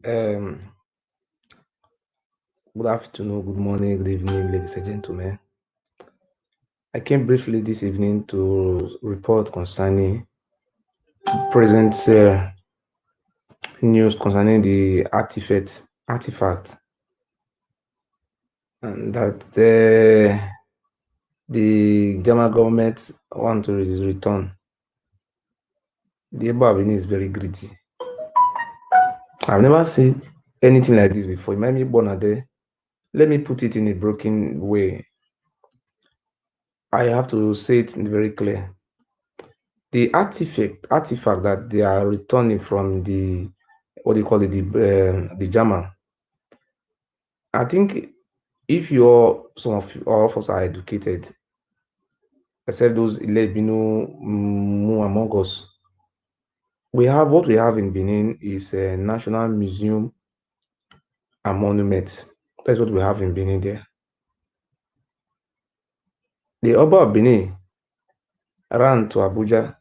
Um, Good afternoon, good morning, good evening, ladies and gentlemen. I came briefly this evening to report concerning present news concerning the artifact, and that the German government want to return. The Ewuare is very greedy. I've never seen anything like this before. It might be born there. Let me put it in a broken way. I have to say it very clear. The artifact that they are returning from the what do you call it, the German. I think if some of all of us are educated, except those Ilebino among us, what we have in Benin is a national museum and monument. That's what we have in Benin there. The Oba of Benin ran to Abuja.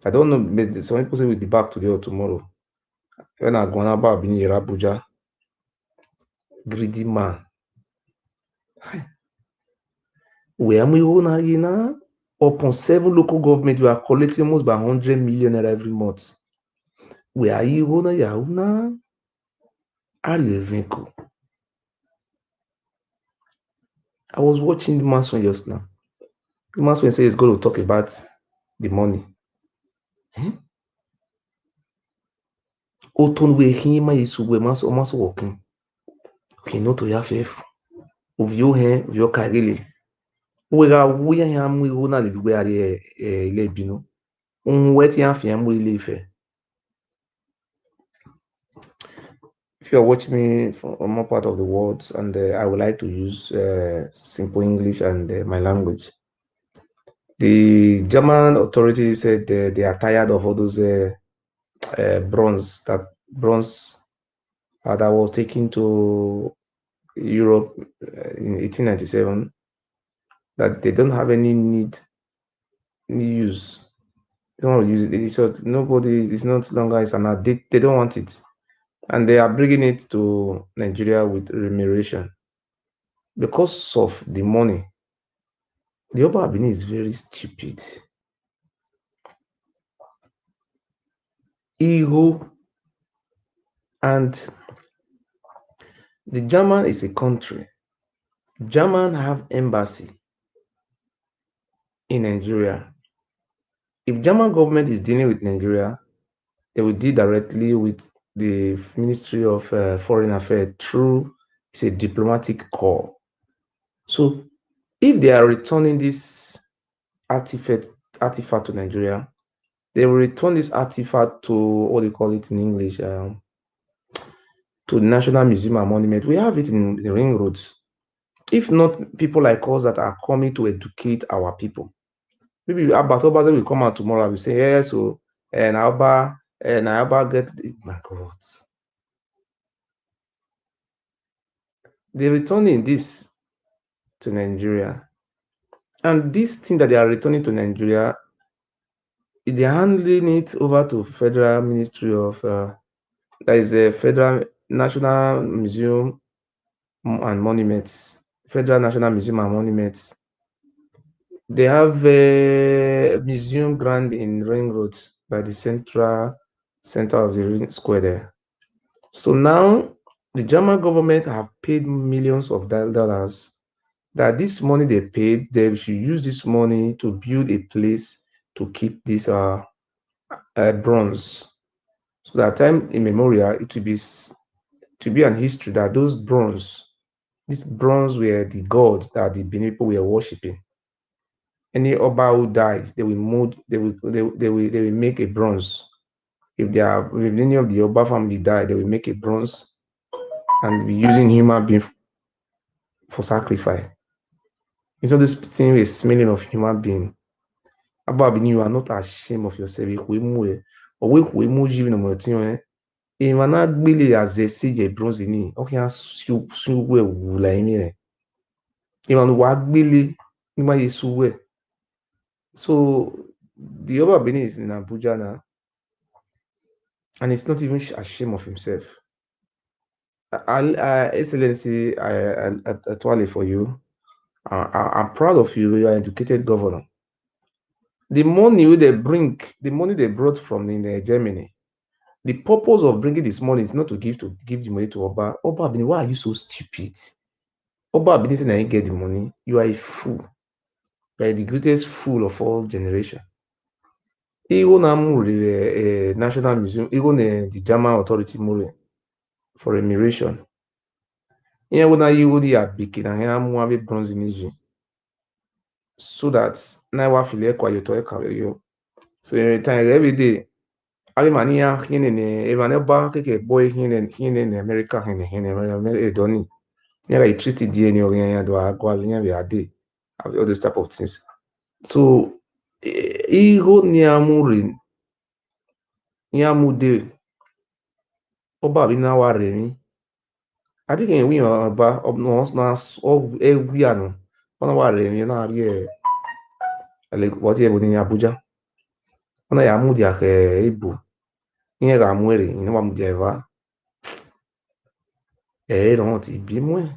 I don't know, but some people say we'll be back today or tomorrow. When I go on Oba of Benin, Abuja, greedy man. Where am I now? Upon 7 local government, we are collecting almost by 100 million every month. Where are you gonna Yahuna? How do you even go? I was watching the man just now. The man says he's going to talk about the money. Oton we hima isu we maso working. Okay, not to have uvyo vyo kagele. Wega wuya ya mwi una liwe ari ile binu. Unweti ya fi mwi ile ife. If you are watching me from more part of the world, and I would like to use simple English and my language. The German authorities said they are tired of all those bronze that was taken to Europe in 1897. That they don't have any use. They don't want to use it. So nobody is not longer is an addict. They don't want it, and they are bringing it to Nigeria with remuneration because of the money. The Oba Benin is very stupid. Ego, and the German is a country. German have embassy in Nigeria. If German government is dealing with Nigeria, they will deal directly with the Ministry of Foreign Affairs through a diplomatic call. So if they are returning this artifact to Nigeria, they will return this artifact to what do you call it in English, to the National Museum and Monument. We have it in the Ring Road. If not people like us that are coming to educate our people, maybe Albert Obaze will come out tomorrow and will say, yeah, so and Alba get my God. They're returning this to Nigeria. And this thing that they are returning to Nigeria, they're handling it over to Federal Ministry of, that is a Federal National Museum and Monuments, Federal National Museum and Monuments. They have a museum ground in Ring Road by the center of the Ring Square there. So now the German government have paid millions of dollars. That this money they paid, they should use this money to build a place to keep this bronze. So that time in memorial, it will be an history that this bronze were the gods that the Benin people were worshiping. Any Oba who died, they will make a bronze. If any of the Oba family died, they will make a bronze and be using human being for sacrifice. It's not this thing with smelling of human being. About you are not ashamed of yourself. Imana gbele azesi je bronze ni. Okay, suwe wula imi. Imana wa gbele ima yesuwe. So the Oba Benin is in Abuja now, and he's not even ashamed of himself. Excellency, I twirly for you. I'm proud of you. You are an educated governor. The money the money they brought from in Germany. The purpose of bringing this money is not to give the money to Oba. Oba Abini, why are you so stupid? Oba Abini saying I get the money. You are a fool. You are the greatest fool of all generation. Even the National Museum, even the German authority more for remuneration. Ihe bụ na iwu dị ya biki na ha amụwa be bronze n'iji so that na wa file kwa yoto eka yo. So time every day abi mani ya hine ne evane ba keke boy hine ne America hine America edoni. Yeah, like twisted DNA or yeah, do I go a day, all those type of things. So, iho niamude, oba bi na wa remi. I think we are ba no na every ano. Ona wa remi na ri like what you in Abuja. Ona ya mu dia ke ibu. Ihe ga muere, ina wa mu dia eva. No ti bi mu.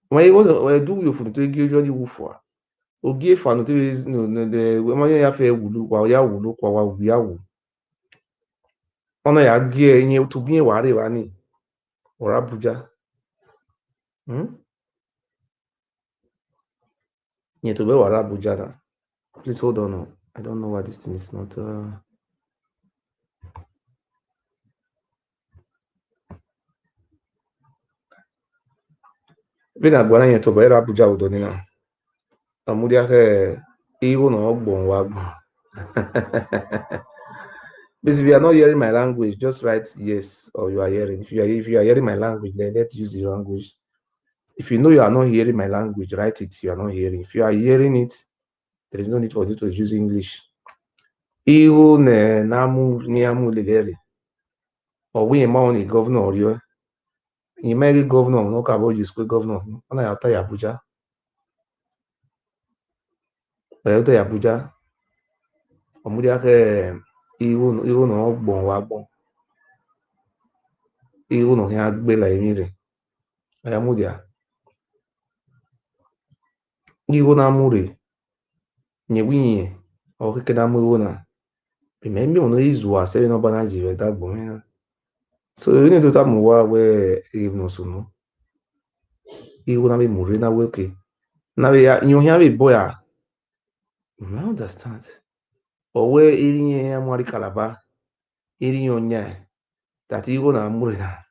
When you go do you for to usually wufu. Ogie fanu to is no the we ya fe wulu kwa ya wulu kwa wa wu ya wu. Ona ya gie nye to bi ware wa ni or Abuja. Nye to be ware Abuja na. Please hold on. I don't know why this thing is not Be na gbara nye to be Abuja odo ni na. Amudia ke iwo no ogbon wa gbo. Please, if you are not hearing my language, just write yes or you are hearing. If you are hearing my language, then let's use the language. If you know you are not hearing my language, write it. You are not hearing. If you are hearing it, there is no need for you to use English. Ihu ne namu ni amu legere. Or we ma the governor or you. You may governor no kabo you school governor. Ona ya ta Abuja. Oya ta Abuja. Omudia ke ihu no gbon wa gbon. Ihu no ya gbe la emi re. Oya mudia. Ihu na mure. Nye winye. O keke na mu na. Remember ono izu ase no bana jive da gbon. So you need to tell me where even no. Ihu na be mure na weke. Na be ya you hear me boy. I understand. Or where iri ya mwari kalaba. Iri onya. That ihu na mure na.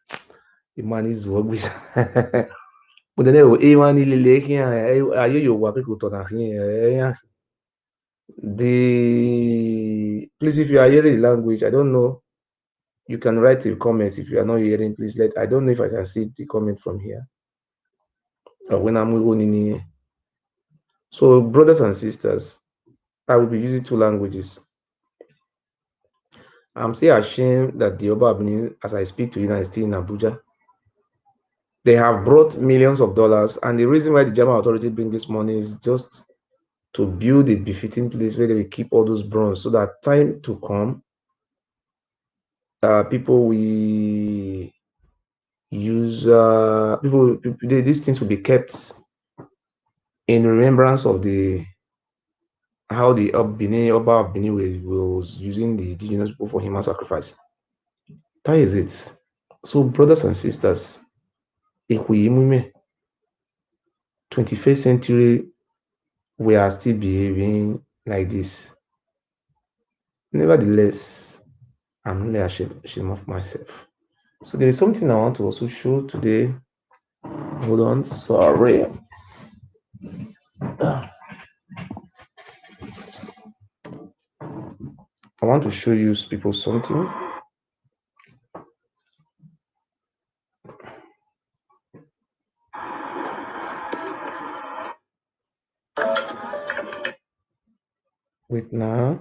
Imani izu ogbisa. Mudene o imani lele kia ayo yo wa kiko to na kia. Please, if you are hearing the language, I don't know. You can write a comment if you are not hearing. Please I don't know if I can see the comment from here. Or when I'm going. So, brothers and sisters, I will be using two languages. I'm still ashamed that the Oba Abini, as I speak to you now, is still in Abuja. They have brought millions of dollars, and the reason why the German authority bring this money is just to build a befitting place where they will keep all those bronze, so that time to come, people will use these things will be kept in remembrance of how the Oba of Benin was using the indigenous people for human sacrifice. That is it. So, brothers and sisters, if we 21st century, we are still behaving like this. Nevertheless, I'm really ashamed of myself. So there is something I want to also show today. Hold on, sorry. I want to show you people something. Wait now.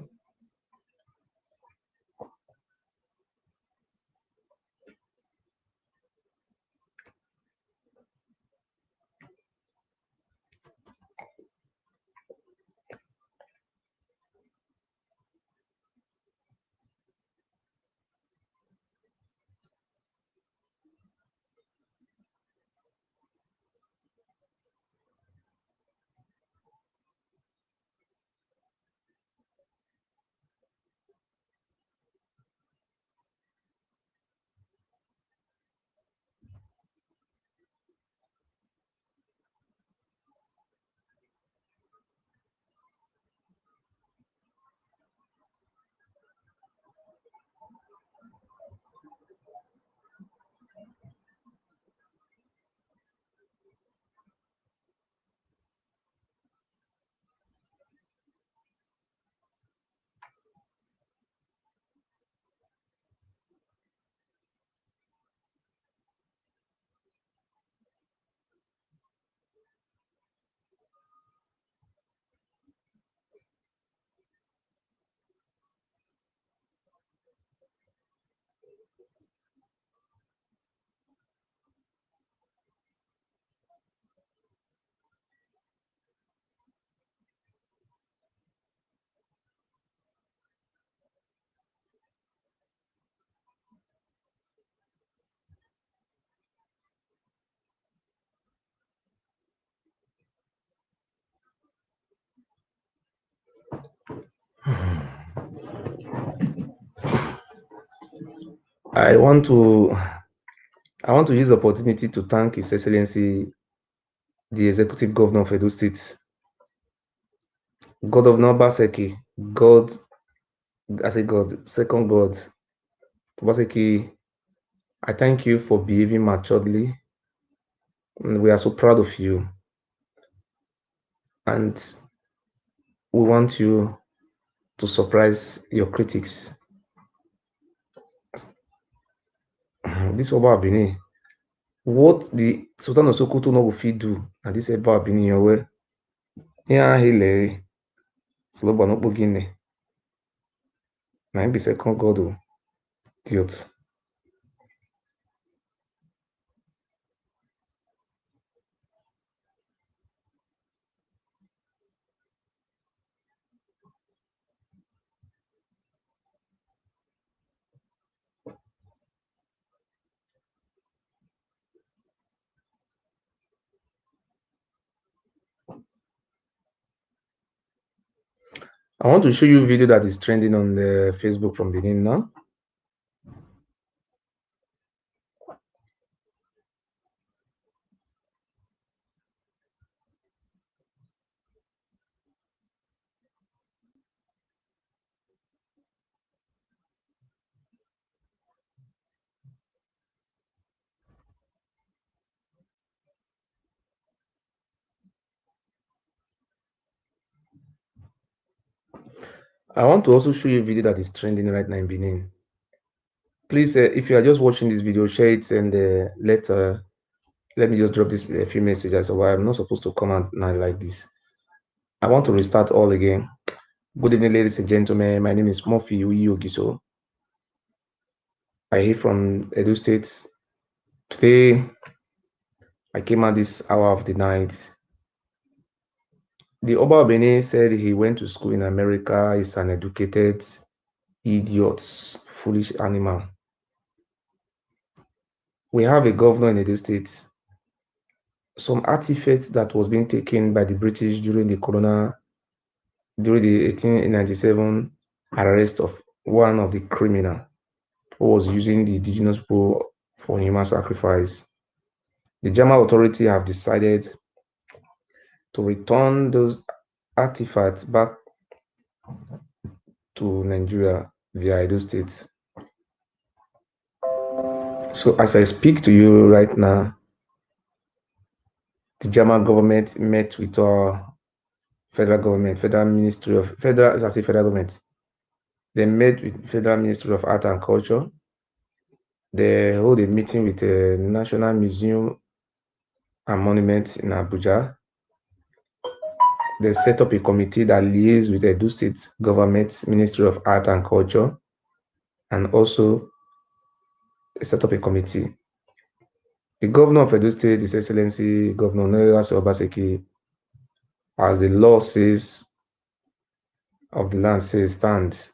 I want to I want to use the opportunity to thank His Excellency, the Executive Governor of Edo State, Governor Obaseki, God, I say God, second God, Obaseki. I thank you for behaving maturely. And we are so proud of you, and we want you to surprise your critics. This Oba Benin, what the Sultan of Sokoto no go fit do, and this Oba Benin, your way, yeah, he Sloba no Bogine, na him be second God, oh, idiot. I want to show you a video that is trending on the Facebook from Benin now. I want to also show you a video that is trending right now in Benin. Please, if you are just watching this video, share it and let me just drop this a few messages. So I'm not supposed to come out now like this. I want to restart all again. Good evening, ladies and gentlemen. My name is Murphy Uyogiso. I hail from Edo State. Today, I came out this hour of the night. The Oba of Benin said he went to school in America. He's an educated idiot, foolish animal. We have a governor in Edo State. Some artifacts that was being taken by the British during the 1897 arrest of one of the criminal who was using the indigenous people for human sacrifice. The German authority have decided to return those artifacts back to Nigeria via Edo State. So as I speak to you right now, the German government met with our federal government, federal ministry of federal, I say federal government. They met with Federal Ministry of Art and Culture. They hold a meeting with the National Museum and Monument in Abuja. They set up a committee that liaises with the Edo State government, Ministry of Art and Culture, and also they set up a committee. The governor of Edo State, His Excellency Governor Noyas Obaseki, as the law says of the land says stands,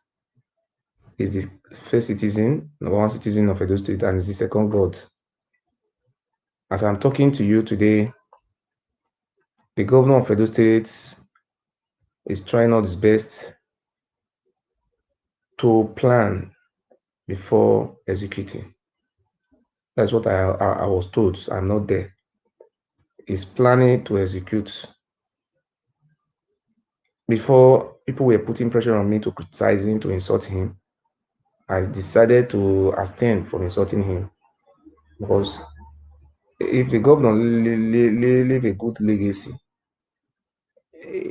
is the first citizen, number one citizen of Edo State, and is the second God. As I'm talking to you today, the governor of Edo State is trying all his best to plan before executing. That's what I was told. I'm not there. He's planning to execute. Before people were putting pressure on me to criticize him, to insult him, I decided to abstain from insulting him because if the governor leave a good legacy,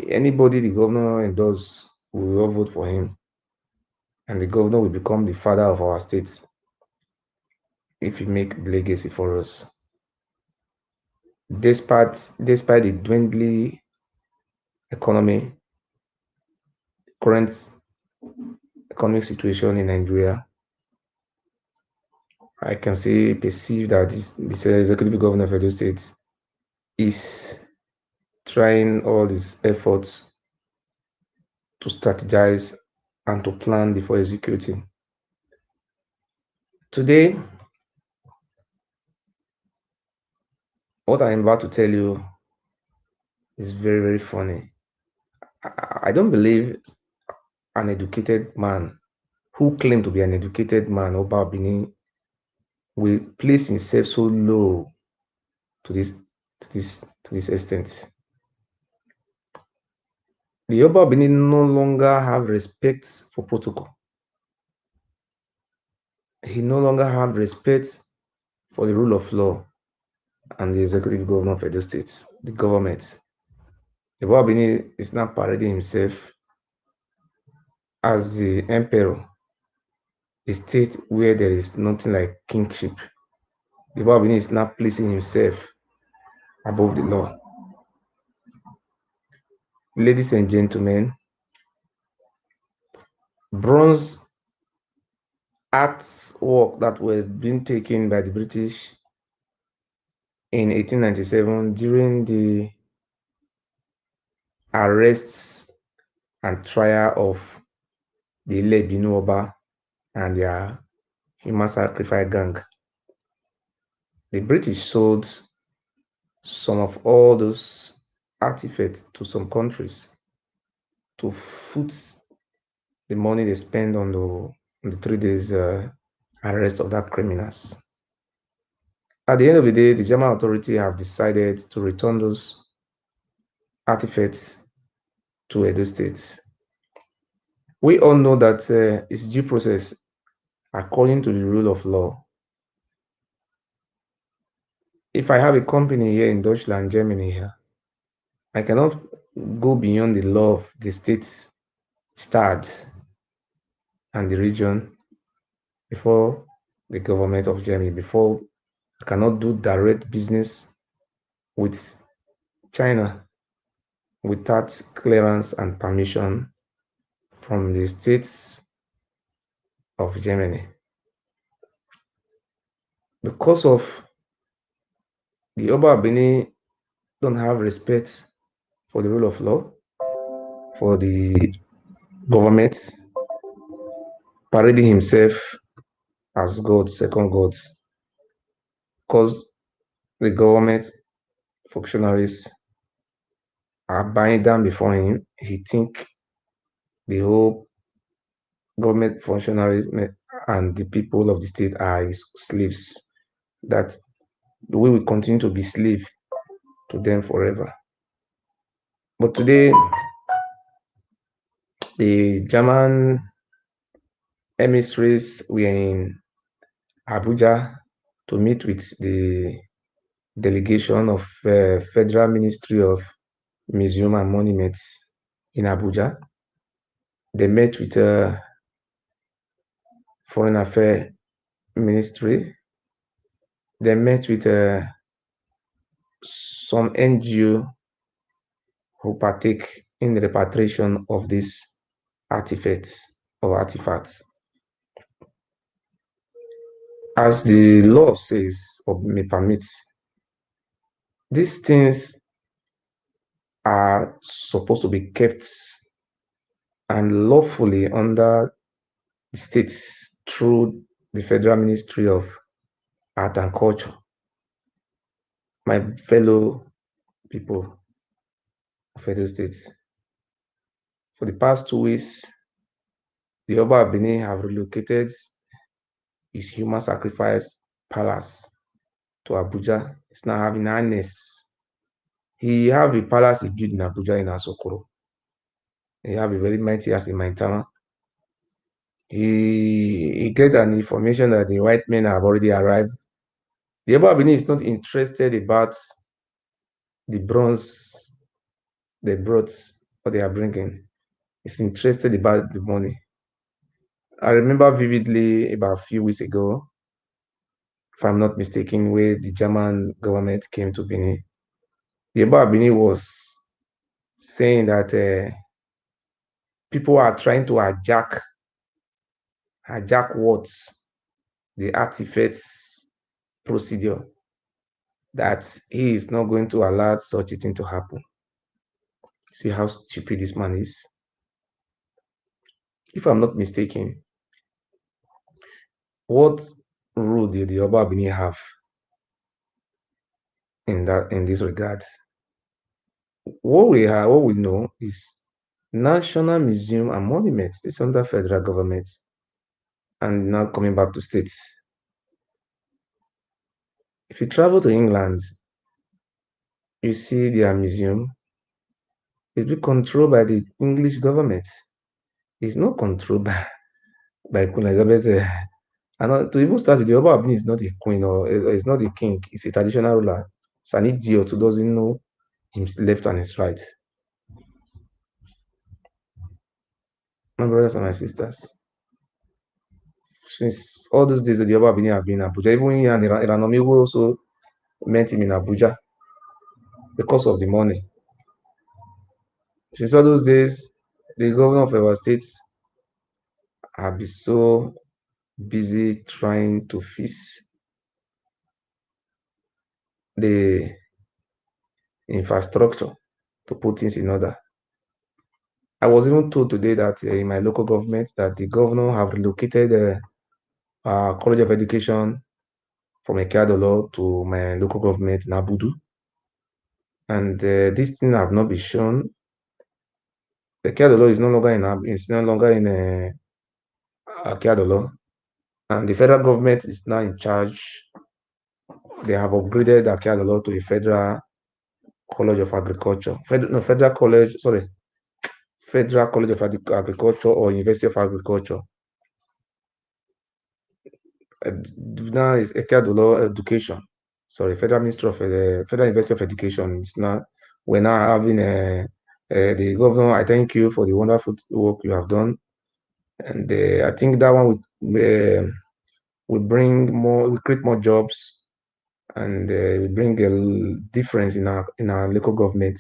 anybody the governor endorses will all vote for him, and the governor will become the father of our state if he make the legacy for us. Despite the dwindling economy, current economic situation in Nigeria, I can say perceive that this executive governor of Edo State is trying all his efforts to strategize and to plan before executing. Today, what I'm about to tell you is very, very funny. I don't believe an educated man who claimed to be an educated man, Oba Bini, will place himself so low to this extent. The Oba Bini no longer have respect for protocol. He no longer have respect for the rule of law and the executive governor of Edo State, the government. The Oba Bini is now parading himself as the emperor, a state where there is nothing like kingship. The Oba Bini is now placing himself above the law. Ladies and gentlemen, bronze artwork that was being taken by the British in 1897 during the arrests and trial of the Ile Oba and their human sacrifice gang. The British sold some of all those artifacts to some countries to foot the money they spend on the 3 days arrest of that criminals. At the end of the day, the German authority have decided to return those artifacts to Edo State. We all know that it's due process according to the rule of law. If I have a company here in Deutschland, Germany here, I cannot go beyond the law of the state, start, and the region before the government of Germany, before I cannot do direct business with China without clearance and permission from the states of Germany. Because of the Oba Bini don't have respect for the rule of law, for the government, parading himself as God, second God, because the government functionaries are buying down before him. He think the whole government functionaries and the people of the state are his slaves, that we will continue to be slave to them forever. But today, the German emissaries were in Abuja to meet with the delegation of Federal Ministry of Museum and Monuments in Abuja. They met with Foreign Affairs Ministry. They met with some NGO who partake in the repatriation of these artifacts. As the law says or may permit, these things are supposed to be kept and lawfully under the states through the Federal Ministry of Art and Culture. My fellow people of Edo State, for the past 2 weeks, the Oba of Benin have relocated his human sacrifice palace to Abuja. It's now having an annex. He have a palace he built in Abuja in Asokoro. He have a very mighty house in Maitama. He get an information that the white men have already arrived. The Oba of Benin is not interested about the bronze they brought or they are bringing. He's interested about the money. I remember vividly about a few weeks ago, if I'm not mistaken, where the German government came to Benin. The Oba of Benin was saying that people are trying to hijack words the artifacts procedure, that he is not going to allow such a thing to happen. See how stupid this man is. If I'm not mistaken, what role did the Oba Bini have in this regard? What we know is National Museum and Monuments. This is under federal government, and now coming back to states. If you travel to England, you see their museum. It's being controlled by the English government. It's not controlled by Queen Elizabeth. And to even start with, the Oba Abini is not a queen or is not a king. It's a traditional ruler. It's an idiot who doesn't know his left and his right. My brothers and my sisters, since all those days, the Oba Abini have been in Abuja. Even here, Iranomi also met him in Abuja because of the money. Since all those days, the governor of our states have been so busy trying to fix the infrastructure to put things in order. I was even told today that in my local government that the governor have relocated College of Education from Ekeadolo to my local government in Abudu. And this thing have not been shown. Ekeadolo is no longer in Ekeadolo, and the federal government is now in charge. They have upgraded Ekeadolo to a federal college of agriculture. Federal college of agriculture or University of Agriculture. Now is Ekeadolo Education. Sorry, Federal Ministry of Federal University of Education. It's now we're now having the governor. I thank you for the wonderful work you have done, and I think that one will bring more, will create more jobs, and will bring a difference in our local government.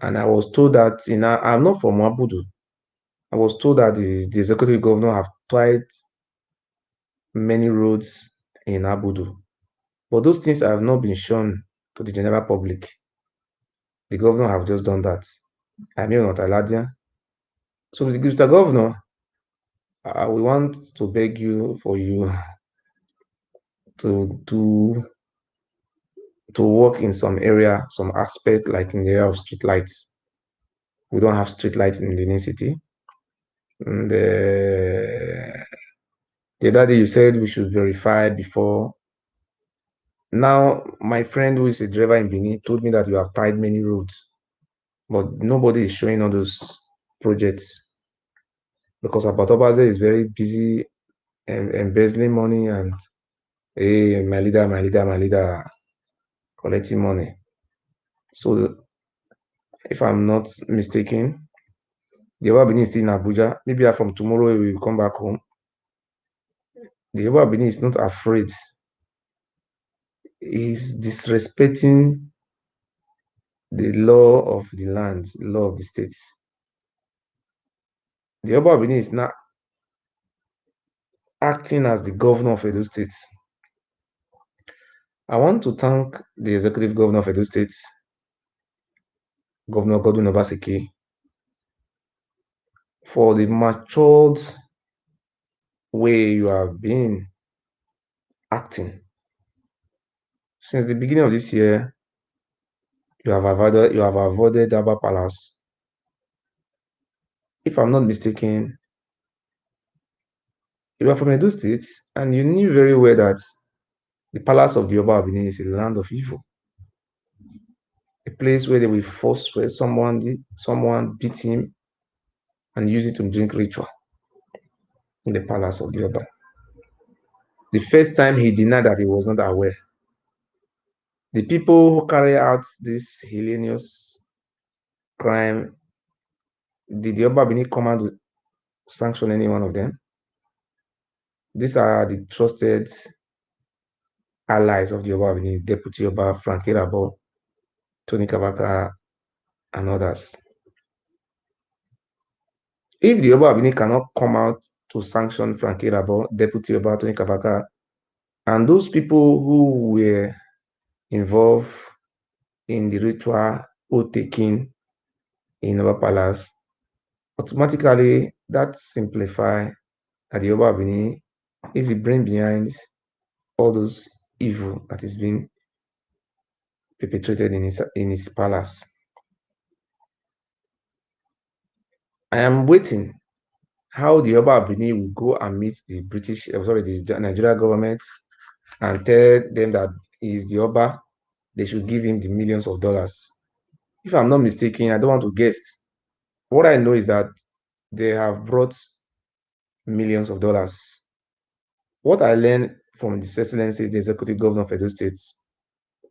And I was told that I'm not from Abudu. I was told that the executive governor have tried many roads in Abudu, but those things have not been shown to the general public. The governor have just done that. I mean, not Aladia. So, Mr. Governor, we want to beg you for you to work in some area, some aspect, like in the area of street lights. We don't have street lights in the main city. And the other day you said we should verify before. Now, my friend who is a driver in Benin told me that you have tied many roads, but nobody is showing all those projects because Abatobaze is very busy embezzling money and hey, my leader, collecting money. So, if I'm not mistaken, the Yoruba Benin is still in Abuja. Maybe from tomorrow we will come back home. The Yoruba Benin is not afraid. He's disrespecting the law of the land, law of the states. The Yoruba Benin is not acting as the governor of Edo State. I want to thank the executive governor of Edo State, Governor Godwin Obaseki, for the matured way you have been acting. Since the beginning of this year, you have avoided Daba Palace. If I'm not mistaken, you are from Edo State and you knew very well that the palace of the Oba of Benin is a land of evil. A place where they will force where someone beat him and use it to drink ritual in the palace of the Oba. The first time he denied that he was not aware. The people who carry out this heinous crime, did the Oba Benin come out to sanction any one of them? These are the trusted allies of the Oba Benin, Deputy Oba Frank Irabo, Tony Kabaka, and others. If the Oba Benin cannot come out to sanction Frankie Rabo, Deputy Oba Tony Kabaka, and those people who were involved in the ritual oath taking in Oba Palace, automatically that simplify that the Oba Benin is the brain behind all those evil that is being perpetrated in his palace. I am waiting how the Oba Benin will go and meet the the Nigeria government and tell them that he is the Oba, they should give him the millions of dollars. If I'm not mistaken, I don't want to guess. What I know is that they have brought millions of dollars. What I learned from the Excellency, the Executive Governor of Edo State,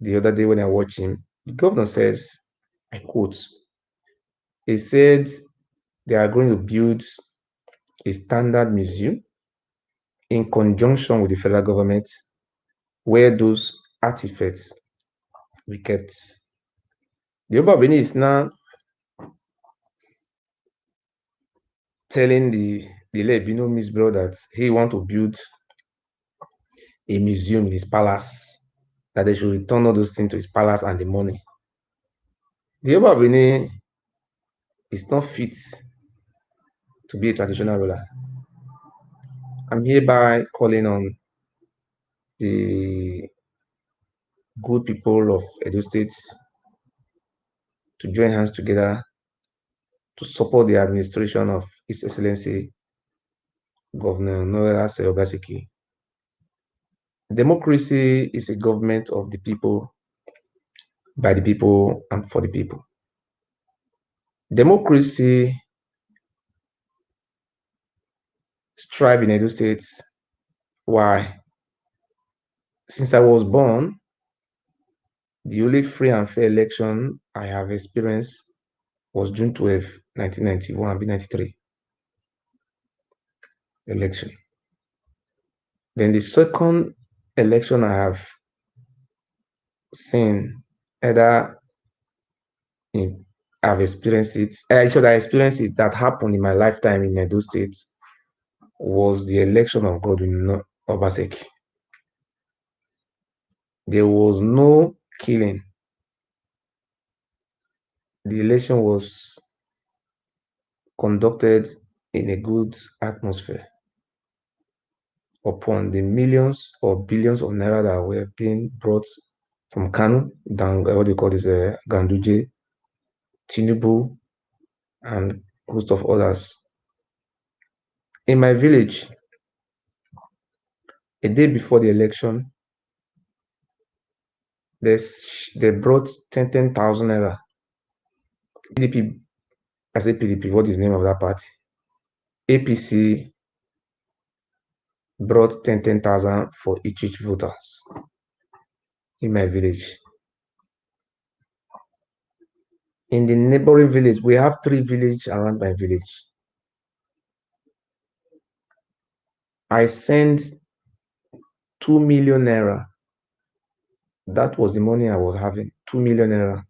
the other day when I watched him, the governor says, I quote, he said they are going to build a standard museum in conjunction with the federal government where those artifacts were kept. The Oba Benin is now telling the Lebino Miss Bro that he want to build a museum in his palace, that they should return all those things to his palace and the money. The Oba Benin is not fit to be a traditional ruler. I'm hereby calling on the good people of Edo State to join hands together to support the administration of His Excellency Governor Noah Obaseki. Democracy is a government of the people, by the people, and for the people. Democracy strive in Edo State. Why? Since I was born, the only free and fair election I have experienced was June 12, 1991 and 93 election. Then the second election I have seen, either I've experienced it, I experienced it that happened in my lifetime in Edo State, was the election of Godwin Obaseki. There was no killing. The election was conducted in a good atmosphere. Upon the millions or billions of naira that were being brought from Kano, what do you call this, Ganduje, Tinubu, and a host of others. In my village, a day before the election, they brought 10,000 naira. PDP, I say PDP, what is the name of that party? APC brought 10,000 for each voters in my village. In the neighboring village, we have 3 villages around my village. I sent 2 million naira. That was the money I was having, 2 million naira,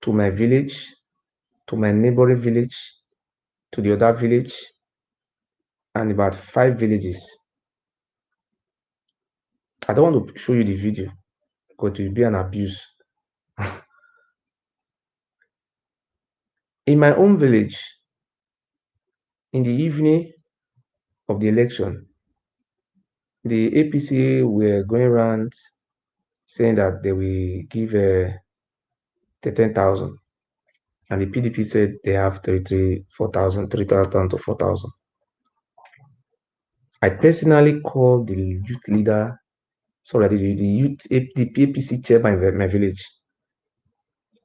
to my village, to my neighboring village, to the other village, and about 5 villages. I don't want to show you the video because it will be an abuse. In my own village, in the evening of the election, the APC were going around saying that they will give 10,000, and the PDP said they have 4,000 to 4,000. I personally called the youth leader, the APC chairman in my village.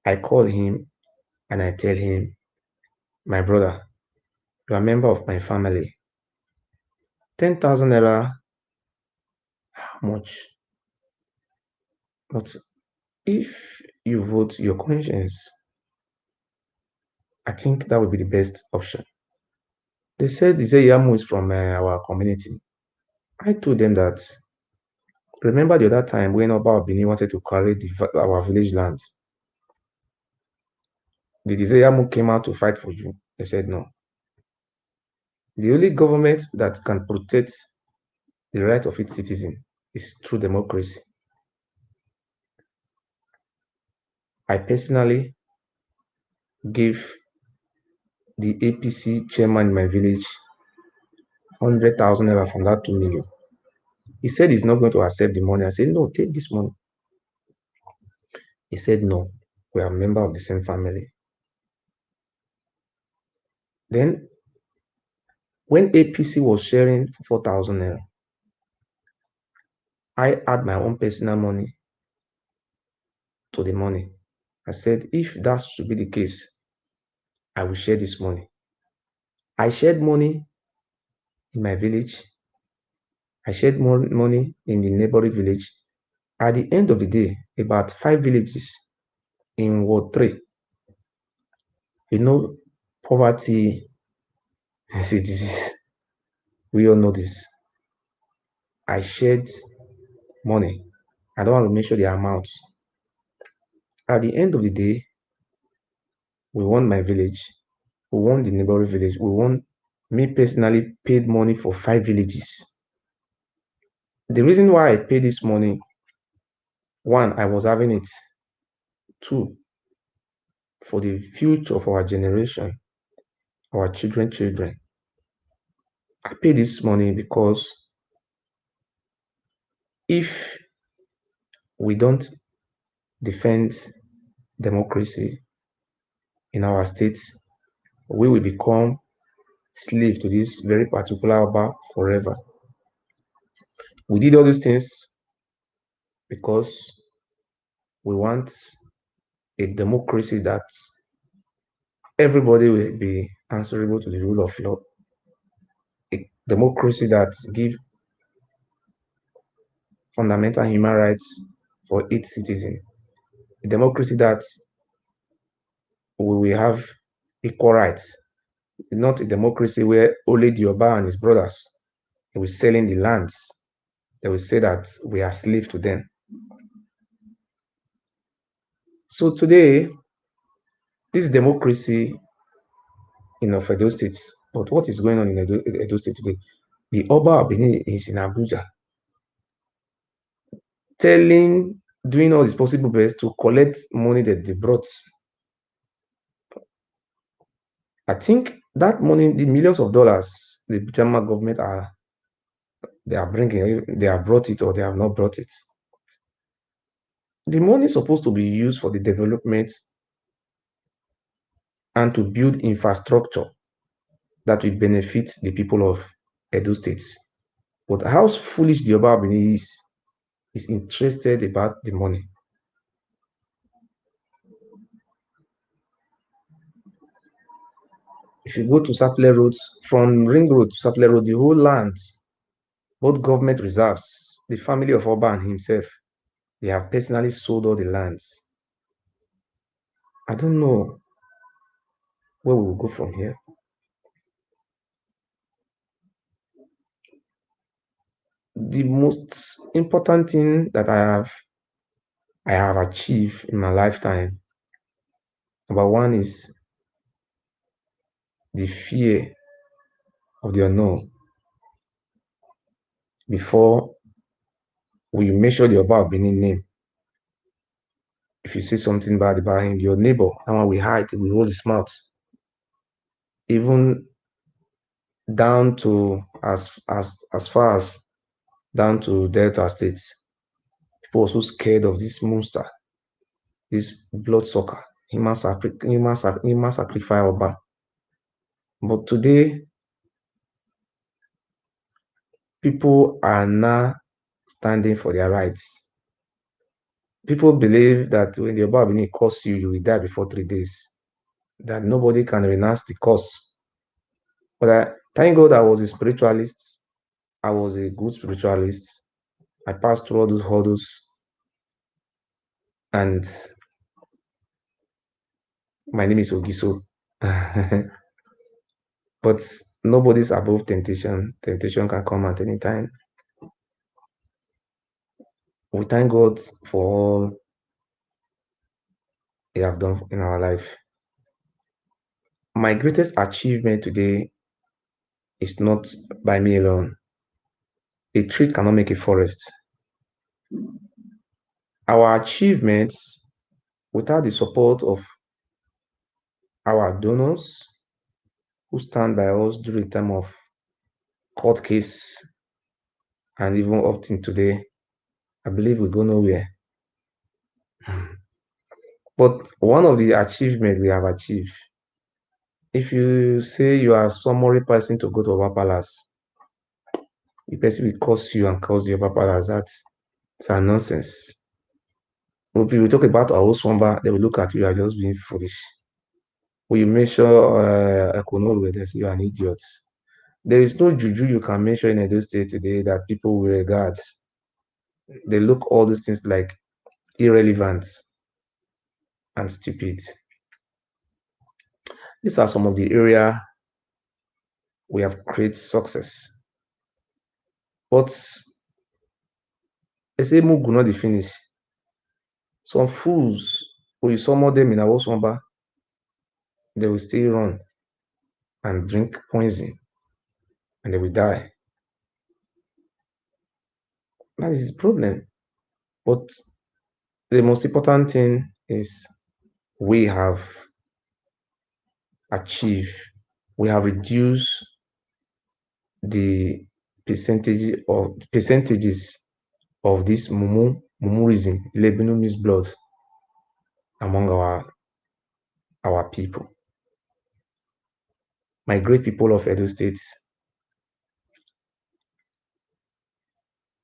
I call him and I tell him, my brother, you are a member of my family. 10,000 naira, how much? But if you vote your conscience, I think that would be the best option. They said Yamu is from our community. I told them that, remember the other time when Oba Bini wanted to carry our village land? Did Yamu came out to fight for you? They said no. The only government that can protect the right of its citizen is through democracy. I personally gave the APC chairman in my village 100,000 naira from that 2 million. He said he's not going to accept the money. I said, no, take this money. He said, no, we are a member of the same family. Then, when APC was sharing 4,000 naira, I add my own personal money to the money. I said, if that should be the case, I will share this money. I shared money in my village. I shared more money in the neighboring village. At the end of the day, about 5 villages in Ward 3, poverty is a disease. We all know this. I shared money. I don't want to mention the amounts. At the end of the day, we won my village. We won the neighboring village. We won. Me personally paid money for 5 villages. The reason why I paid this money, one, I was having it. Two, for the future of our generation, our children. I pay this money because if we don't defend democracy in our states, we will become slave to this very particular Oba forever. We did all these things because we want a democracy that everybody will be answerable to the rule of law, a democracy that give fundamental human rights for each citizen, a democracy that we will have equal rights, not a democracy where only the Oba and his brothers will selling the lands. They will say that we are slave to them. So today, this democracy in Edo State, but what is going on in Edo State today? The Oba of Benin is in Abuja, doing all his possible best to collect money that they brought. I think that money, the millions of dollars, the German government they are bringing, they have brought it or they have not brought it. The money is supposed to be used for the development and to build infrastructure that will benefit the people of Edo State. But how foolish the Oba Benin is interested about the money. If you go to Sapele Road, from Ring Road to Sapele Road, the whole land, both government reserves, the family of Oba and himself, they have personally sold all the lands. I don't know where we will go from here. The most important thing that I have achieved in my lifetime, number one is the fear of the unknown. Before we measure the Oba of Benin name, if you see something bad about him, your neighbor, that one we hide, we hold his mouth. Even down to as far as down to Delta states, people were so scared of this monster, this bloodsucker, human sacrifice Oba. But today, people are now standing for their rights. People believe that when the Oba Benin curse you, you will die before 3 days. That nobody can renounce the curse. But thank God I was a spiritualist. I was a good spiritualist. I passed through all those hurdles. And my name is Ogiso. But nobody's above temptation. Temptation can come at any time. We thank God for all He have done in our life. My greatest achievement today is not by me alone. A tree cannot make a forest. Our achievements, without the support of our donors who stand by us during the time of court case and even up till today, I believe we go nowhere. But one of the achievements we have achieved, if you say you are summary person to go to Oba Palace, the person will curse you and cause you Oba Palace. That's a nonsense. When people talk about our Swamba, they will look at you as just being foolish. When you mention Ekonolu, they say you are an idiot. There is no juju you can mention in Edo State today that people will regard. They look all those things like irrelevant and stupid. These are some of the area we have created success. But they say Mugu not the finish. Some fools, when you summon them in our Swamba, they will still run and drink poison and they will die. That is the problem. But the most important thing is we have achieved, we have reduced the percentages of this mumurism, Lebinu means blood, among our people. My great people of Edo State,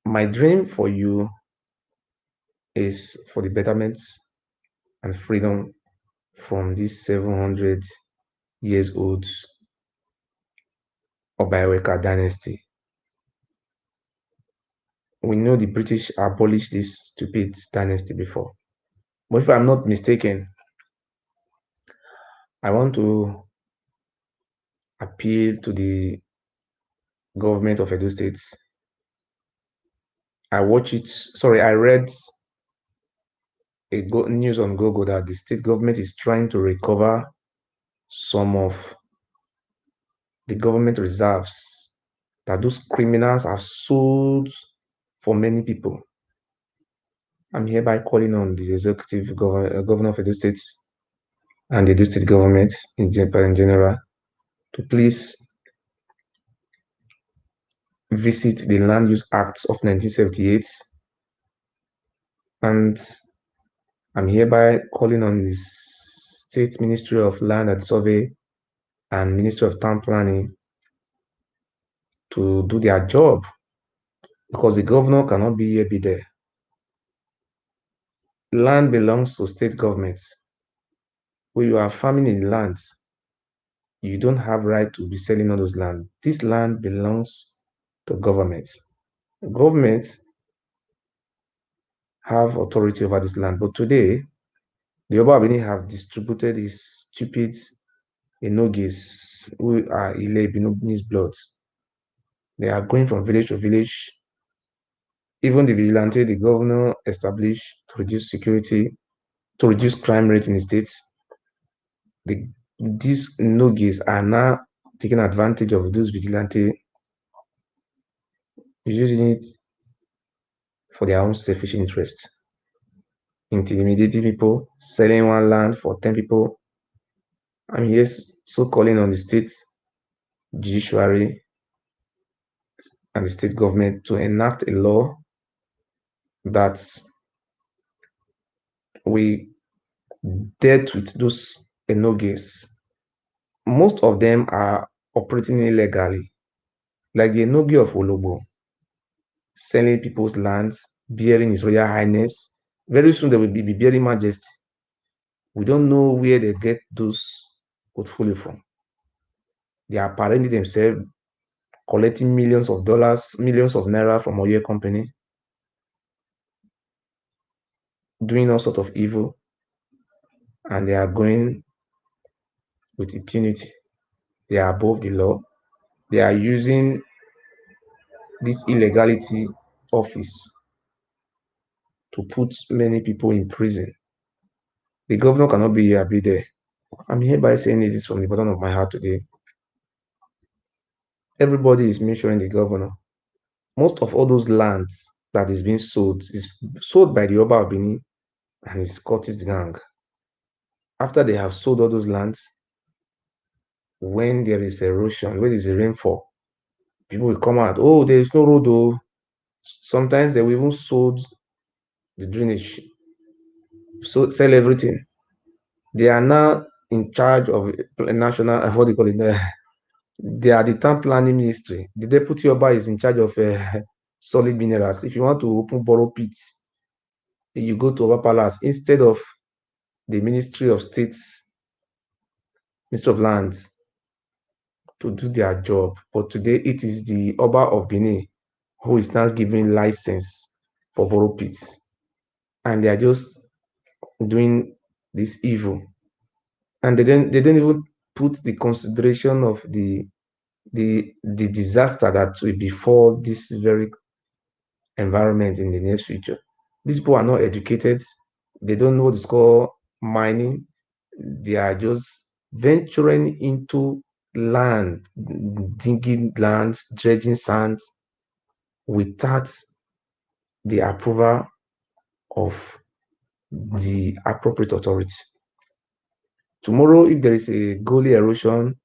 my dream for you is for the betterment and freedom from this 700 years old Obayaweka dynasty. We know the British abolished this stupid dynasty before. But if I'm not mistaken, I want to appeal to the government of Edo State. I read news on Google that the state government is trying to recover some of the government reserves that those criminals have sold for many people. I'm hereby calling on the executive governor of Edo State and the Edo State government in general to please visit the Land Use Acts of 1978, and I'm hereby calling on the State Ministry of Land and Survey and Ministry of Town Planning to do their job, because the governor cannot be here, be there. Land belongs to state governments. When you are farming in lands, you don't have right to be selling all those land. This land belongs to governments. Governments have authority over this land, but today the Obabini have distributed these stupid enogis who are Ile Binobini's blood. They are going from village to village. Even the vigilante the governor established to reduce security, to reduce crime rate in the states, these nogis are now taking advantage of those vigilante, using it for their own selfish interest, intimidating people, selling one land for 10 people. I'm here so calling on the state judiciary and the state government to enact a law that we dealt with those enogis. Most of them are operating illegally, like the enogi of Olobo, selling people's lands, bearing His Royal Highness. Very soon they will be bearing Majesty. We don't know where they get those portfolio from. They are parading themselves, collecting millions of dollars, millions of naira from Oye company, doing all sort of evil, and they are going with impunity. They are above the law. They are using this illegality office to put many people in prison. The governor cannot be here, be there. I'm hereby saying it is from the bottom of my heart today. Everybody is mentioning the governor. Most of all those lands that is being sold is sold by the Oba of Benin and his cultist gang. After they have sold all those lands, when there is erosion, when there is a rainfall, people will come out. Oh, there is no road. Oh, sometimes they will even sold the drainage, so sell everything. They are now in charge of national. What do you call it? They are the town planning ministry. The deputy Oba is in charge of solid minerals. If you want to open borrow pits, you go to Oba Palace instead of the Ministry of States, Ministry of Lands to do their job. But today it is the Oba of Benin who is now giving license for borrow pits. And they are just doing this evil. And they don't even put the consideration of the disaster that will befall this very environment in the near future. These people are not educated. They don't know what is called mining. They are just venturing into land, digging lands, dredging sand without the approval of the appropriate authority. Tomorrow, if there is a gully erosion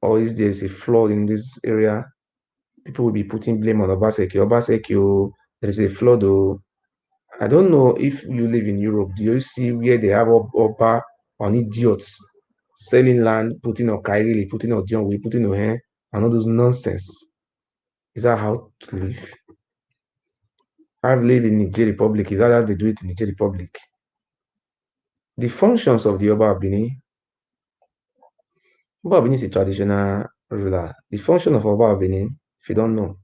or if there is a flood in this area, people will be putting blame on Obaseki. Obaseki, oh, there is a flood. Oh, I don't know if you live in Europe. Do you see where they have Oba on idiots selling land, putting on Kairi, putting on John, putting on hair, and all those nonsense? Is that how to live? I've lived in Niger Republic. Is that how they do it in Niger Republic? The functions of the Oba Abini. Oba Abini is a traditional ruler. The function of Oba Abini, if you don't know,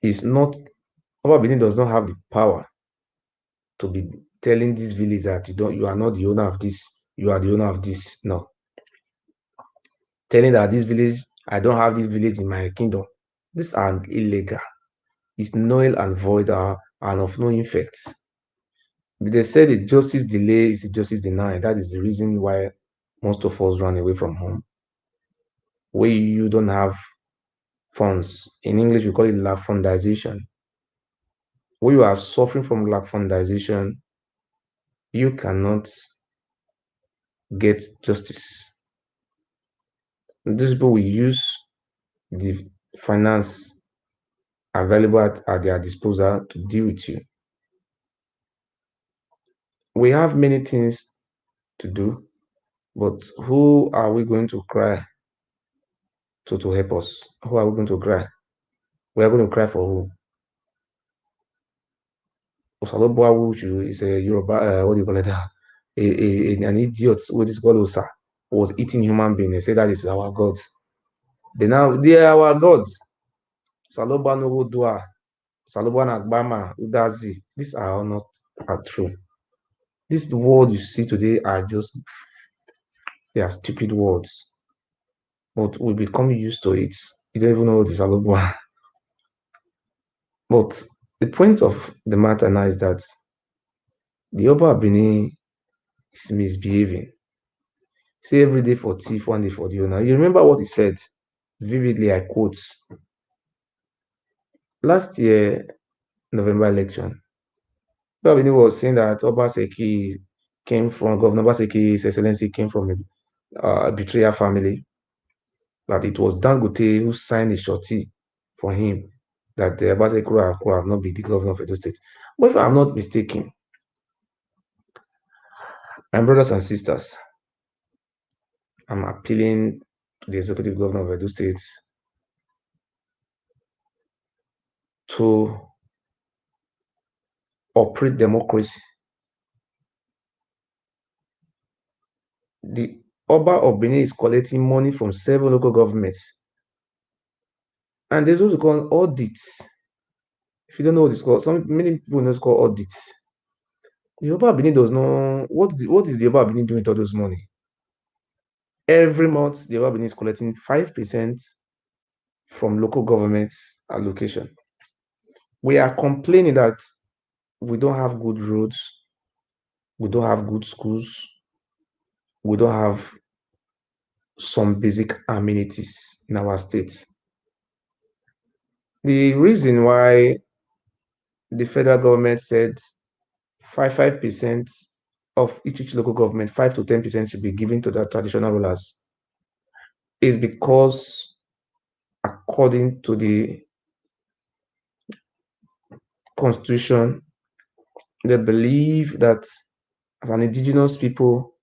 is not Oba Abini does not have the power to be telling this village that you are not the owner of this, you are the owner of this. No. Telling that this village, I don't have this village in my kingdom. These are illegal. It's null and void and of no effect. They said the justice delay is a justice denied. That is the reason why most of us run away from home. Where you don't have funds. In English, we call it lafundization. Where you are suffering from lafundization, you cannot get justice. These people will use the finance available at their disposal to deal with you. We have many things to do, but who are we going to cry to help us? Who are we going to cry? We are going to cry for who? Osalobuawu is a Yoruba, what do you call it? An idiot who is called Osa was eating human being. They say that is our God. They are our gods. Saloba no Dua, Saloba Nagbama, Udazi. These are all not are true. This word you see today are just they are stupid words. But we become used to it. You don't even know what is Saloba. But the point of the matter now is that the Oba Benin is misbehaving. Say every day for thief, one day for the owner. You remember what he said vividly, I quote. Last year, November election, Oba Benin was saying that Obaseki came from, Governor Obaseki's Excellency came from a betrayal family, that it was Dangote who signed a shorty for him, that Obaseki could have not been the governor of Edo State. But if I'm not mistaken, my brothers and sisters, I'm appealing to the executive governor of Edo State to operate democracy. The Oba of Benin is collecting money from 7 local governments. And there's what we call audits. If you don't know what it's called, many people know it's called audits. The Oba of Benin does not, what is the Oba of Benin doing with all those money? Every month, the Oba of Benin is collecting 5% from local governments allocation. We are complaining that we don't have good roads, we don't have good schools, we don't have some basic amenities in our state. The reason why the federal government said 5% of each local government, 5 to 10% should be given to the traditional rulers is because according to the constitution, they believe that as an indigenous people,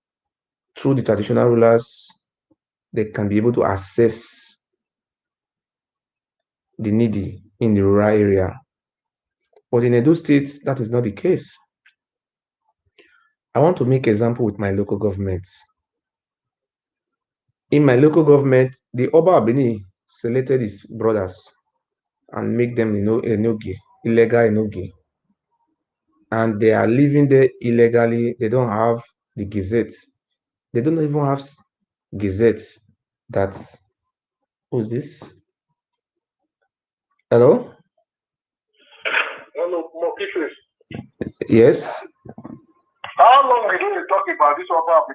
through the traditional rulers, they can be able to assess the needy in the rural area. But in Edo State, that is not the case. I want to make example with my local government. In my local government, the Oba Abini selected his brothers and make them enogi, illegal enogi. And they are living there illegally. They don't have the gazette. They don't even have gazettes. That's, who's this? Hello? Hello, Mokifis. Yes. How long are you talking about this Oba for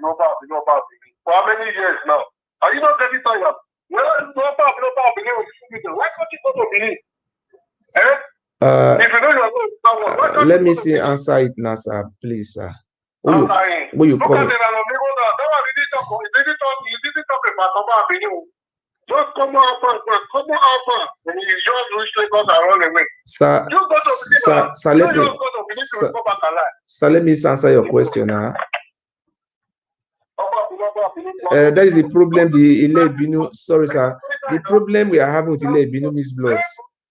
how many years now? Are you not getting tired? Why can't you go to Benin? If you know your name, why can't let me see answer it now, sir. Please, sir. Who you call? Look at it, you didn't talk about Oba Benin. Just come out fast, and you just reach Lagos and run away. Sir, let me answer your question now. That is the problem. The Ile-Binu, sorry, sir. The problem we are having with Ile-Binu means blood.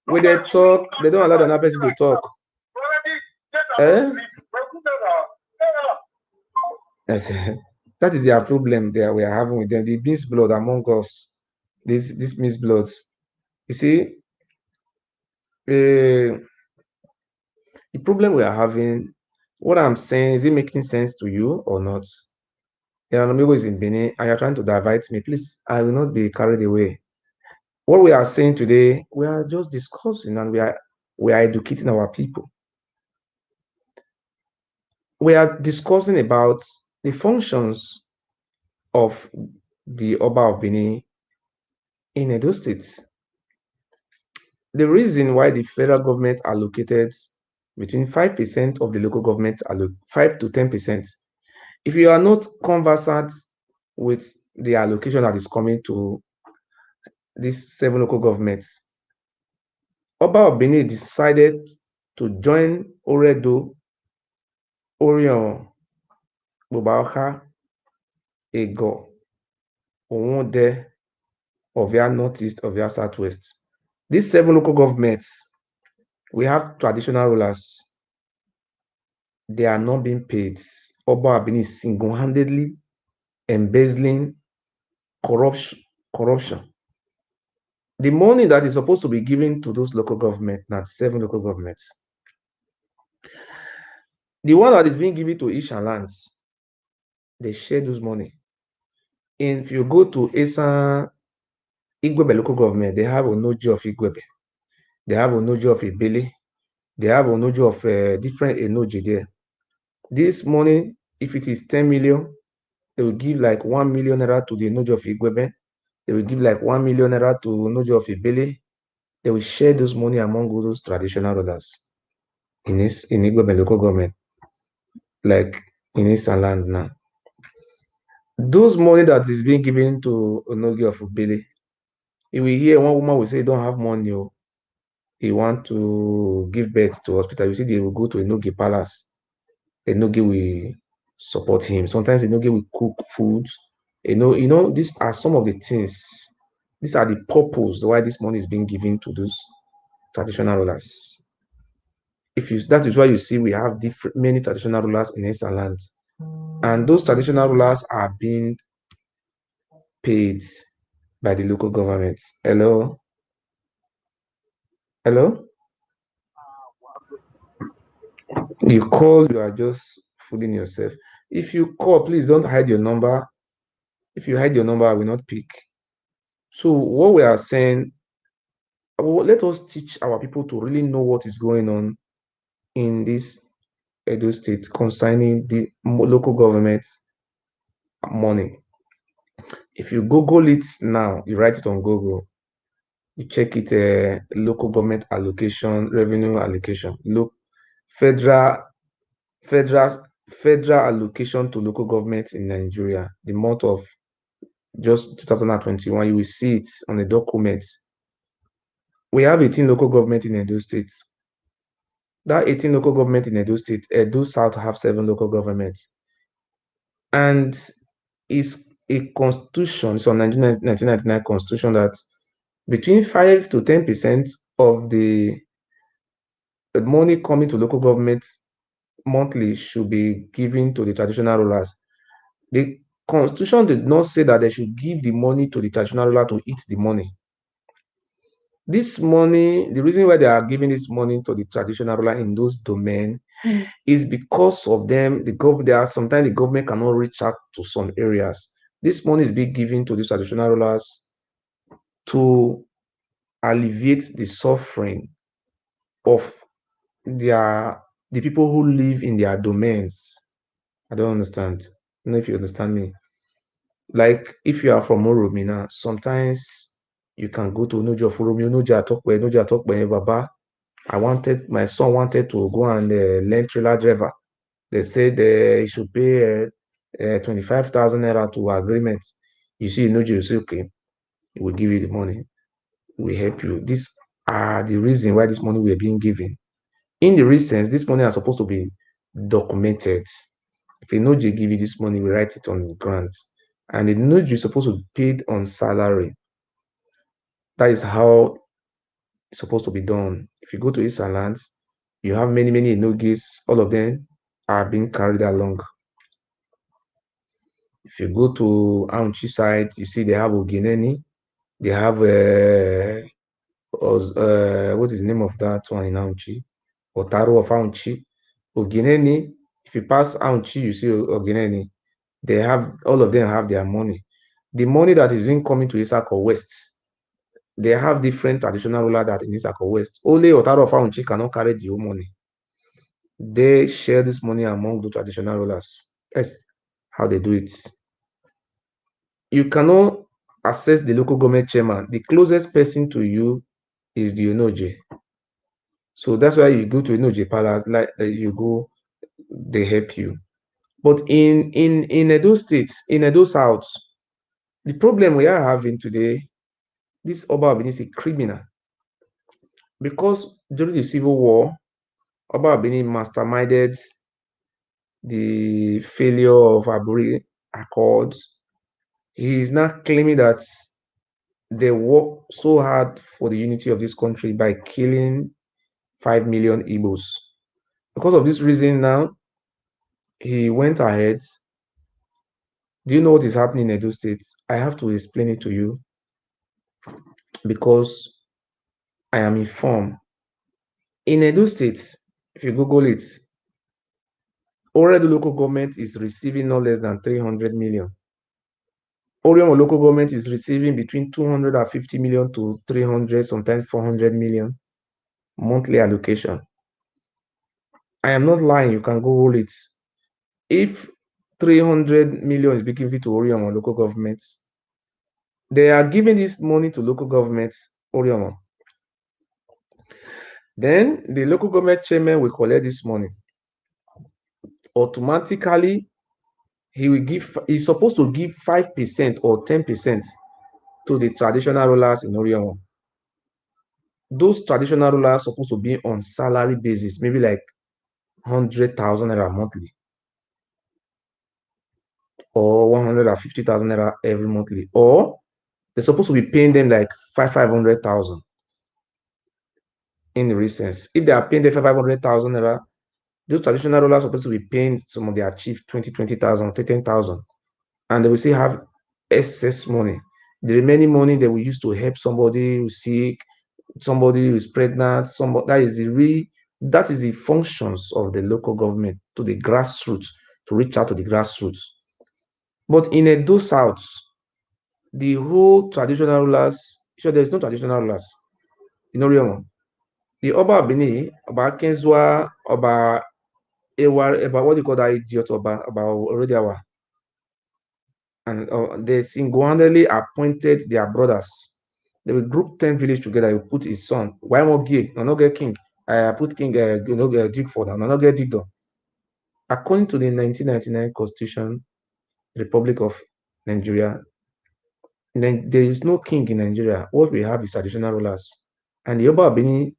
When they talk, they don't allow another person to talk. Yes, that is their problem there we are having with them. The means blood among us. This means blood. You see, the problem we are having, what I'm saying, is it making sense to you or not? Amigo is in Benin and you're trying to divert me. Please, I will not be carried away. What we are saying today, we are just discussing and we are educating our people. We are discussing about the functions of the Oba of Benin in Edo State. The reason why the federal government allocated between 5% of the local government, 5 to 10%. If you are not conversant with the allocation that is coming to these 7 local governments, Oba of Benin decided to join Oredo, Orion, Bobaoka, Ego, Owonde, Ovia Northeast, Ovia Southwest. These 7 local governments, we have traditional rulers. They are not being paid. Oba Abini is single-handedly embezzling corruption. The money that is supposed to be given to those local governments, not 7 local governments, the one that is being given to Ishan lands, they share those money. And if you go to Esan Igwebe local government, they have Onoji of Igwebe, they have Onoji of Ibele, they have Onoji of different Enoji there. This money, if it is 10 million, they will give like 1 million naira to the Enoji of Igwebe. They will give like 1 million naira to Enoji of Ibele. They will share those money among all those traditional rulers in Igwebe local government, like in Eastern land now. Those money that is being given to Onoji of Ibele, you will hear one woman will say, don't have money, he want to give birth to hospital. You see, they will go to Enogi Palace. Enogi will support him. Sometimes Enogi will cook food. These are some of the things. These are the purpose why this money is being given to those traditional rulers. That is why you see we have many traditional rulers in Eastern lands, and those traditional rulers are being paid by the local governments. Hello. You call, you are just fooling yourself. If you call, please don't hide your number. If you hide your number, I will not pick. So what we are saying, let us teach our people to really know what is going on in this Edo State concerning the local government's money. If you Google it now, you write it on Google, you check it, local government allocation, revenue allocation. Look, federal federal federal allocation to local government in Nigeria, the month of just 2021, you will see it on the documents. We have 18 local government in Edo State. That 18 local government in Edo State, Edo South have 7 local governments. And it's a constitution, it's on 1999 constitution that between 5 to 10% of the money coming to local government monthly should be given to the traditional rulers. The constitution did not say that they should give the money to the traditional ruler to eat the money. This money, the reason why they are giving this money to the traditional ruler in those domains is because of them. There are sometimes the government cannot reach out to some areas. This money is being given to the traditional rulers to alleviate the suffering of the people who live in their domains. I don't understand. I don't know if you understand me. Like if you are from Oromina, sometimes you can go to Onoja for Oromi, Onoja Atokwe, Baba. My son wanted to go and learn trailer driver. They said he should pay 25,000 naira to agreement. You see, Onoja, you say, okay, we will give you the money. We help you. These are the reason why this money were being given. In the recent, this money are supposed to be documented. If a Noji give you this money, we write it on the grant. And the Noji is supposed to be paid on salary. That is how it's supposed to be done. If you go to Eastern lands, you have many Enogis, all of them are being carried along. If you go to Aunchi side, you see they have Ogineni, they have what is the name of that one in Aunchi? Otaro of Aunchi. Ogineni, if you pass Aunchi, you see Ogineni. All of them have their money. The money that is being coming to Isako West, they have different traditional ruler that in Isako West. Only Otaro of Aunchi cannot carry the whole money. They share this money among the traditional rulers. That's how they do it. You cannot access the local government chairman. The closest person to you is the Onoje. So that's why you go to Onoje Palace, like you go, they help you. But in Edo State, in Edo South, the problem we are having today, this Oba Abini is a criminal. Because during the Civil War, Oba Abini masterminded the failure of Aburi Accords. He is now claiming that they work so hard for the unity of this country by killing 5 million Igbos. Because of this reason now, he went ahead. Do you know what is happening in Edo State? I have to explain it to you because I am informed. In Edo State, if you Google it, already local government is receiving no less than 300 million. Orion local government is receiving between 250 million to 300, sometimes 400 million monthly allocation. I am not lying, you can Google it. If 300 million is being given to Orion local governments, they are giving this money to local governments, Orion. Then the local government chairman will collect this money. Automatically, he's supposed to give 5% or 10% to the traditional rulers in Orion. Those traditional rulers are supposed to be on salary basis, maybe like 100,000 naira monthly or 150,000 naira every monthly, or they're supposed to be paying them like 500,000 in the recent. If they are paying them 500,000 naira, those traditional rulers are supposed to be paying some of their chief 20,000, 10,000, and they will still have excess money. The remaining money they will use to help somebody who's sick, somebody who's pregnant, that is the functions of the local government to the grassroots, to reach out to the grassroots. But in Edo South, the whole traditional rulers, sure, there's no traditional rulers in Orion. The Oba Abini, Oba Kenzwa, Oba Ewuare, about what do you call that idiot Oba, about Orodiawa? and they single-handedly appointed their brothers. They will group 10 village together. He will put his son. Why more gay? No, not get king. I put king, Duke for them. No, not get Duke. According to the 1999 Constitution, Republic of Nigeria, there is no king in Nigeria. What we have is traditional rulers. And the Yoruba Benin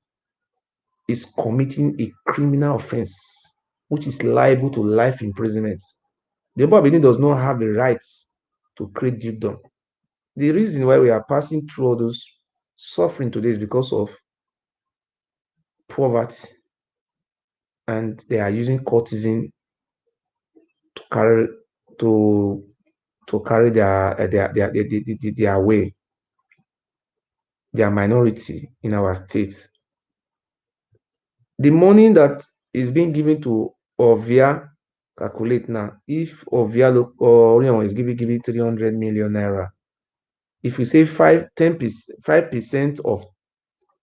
is committing a criminal offense, which is liable to life imprisonment. The Yoruba Benin does not have the rights to create dukedom. The reason why we are passing through all those suffering today is because of poverty, and they are using courtesan to carry to carry their way, their minority in our state. The money that is being given to Ovia, calculate now, if Ovia or is giving 300 million naira, if we say 5% of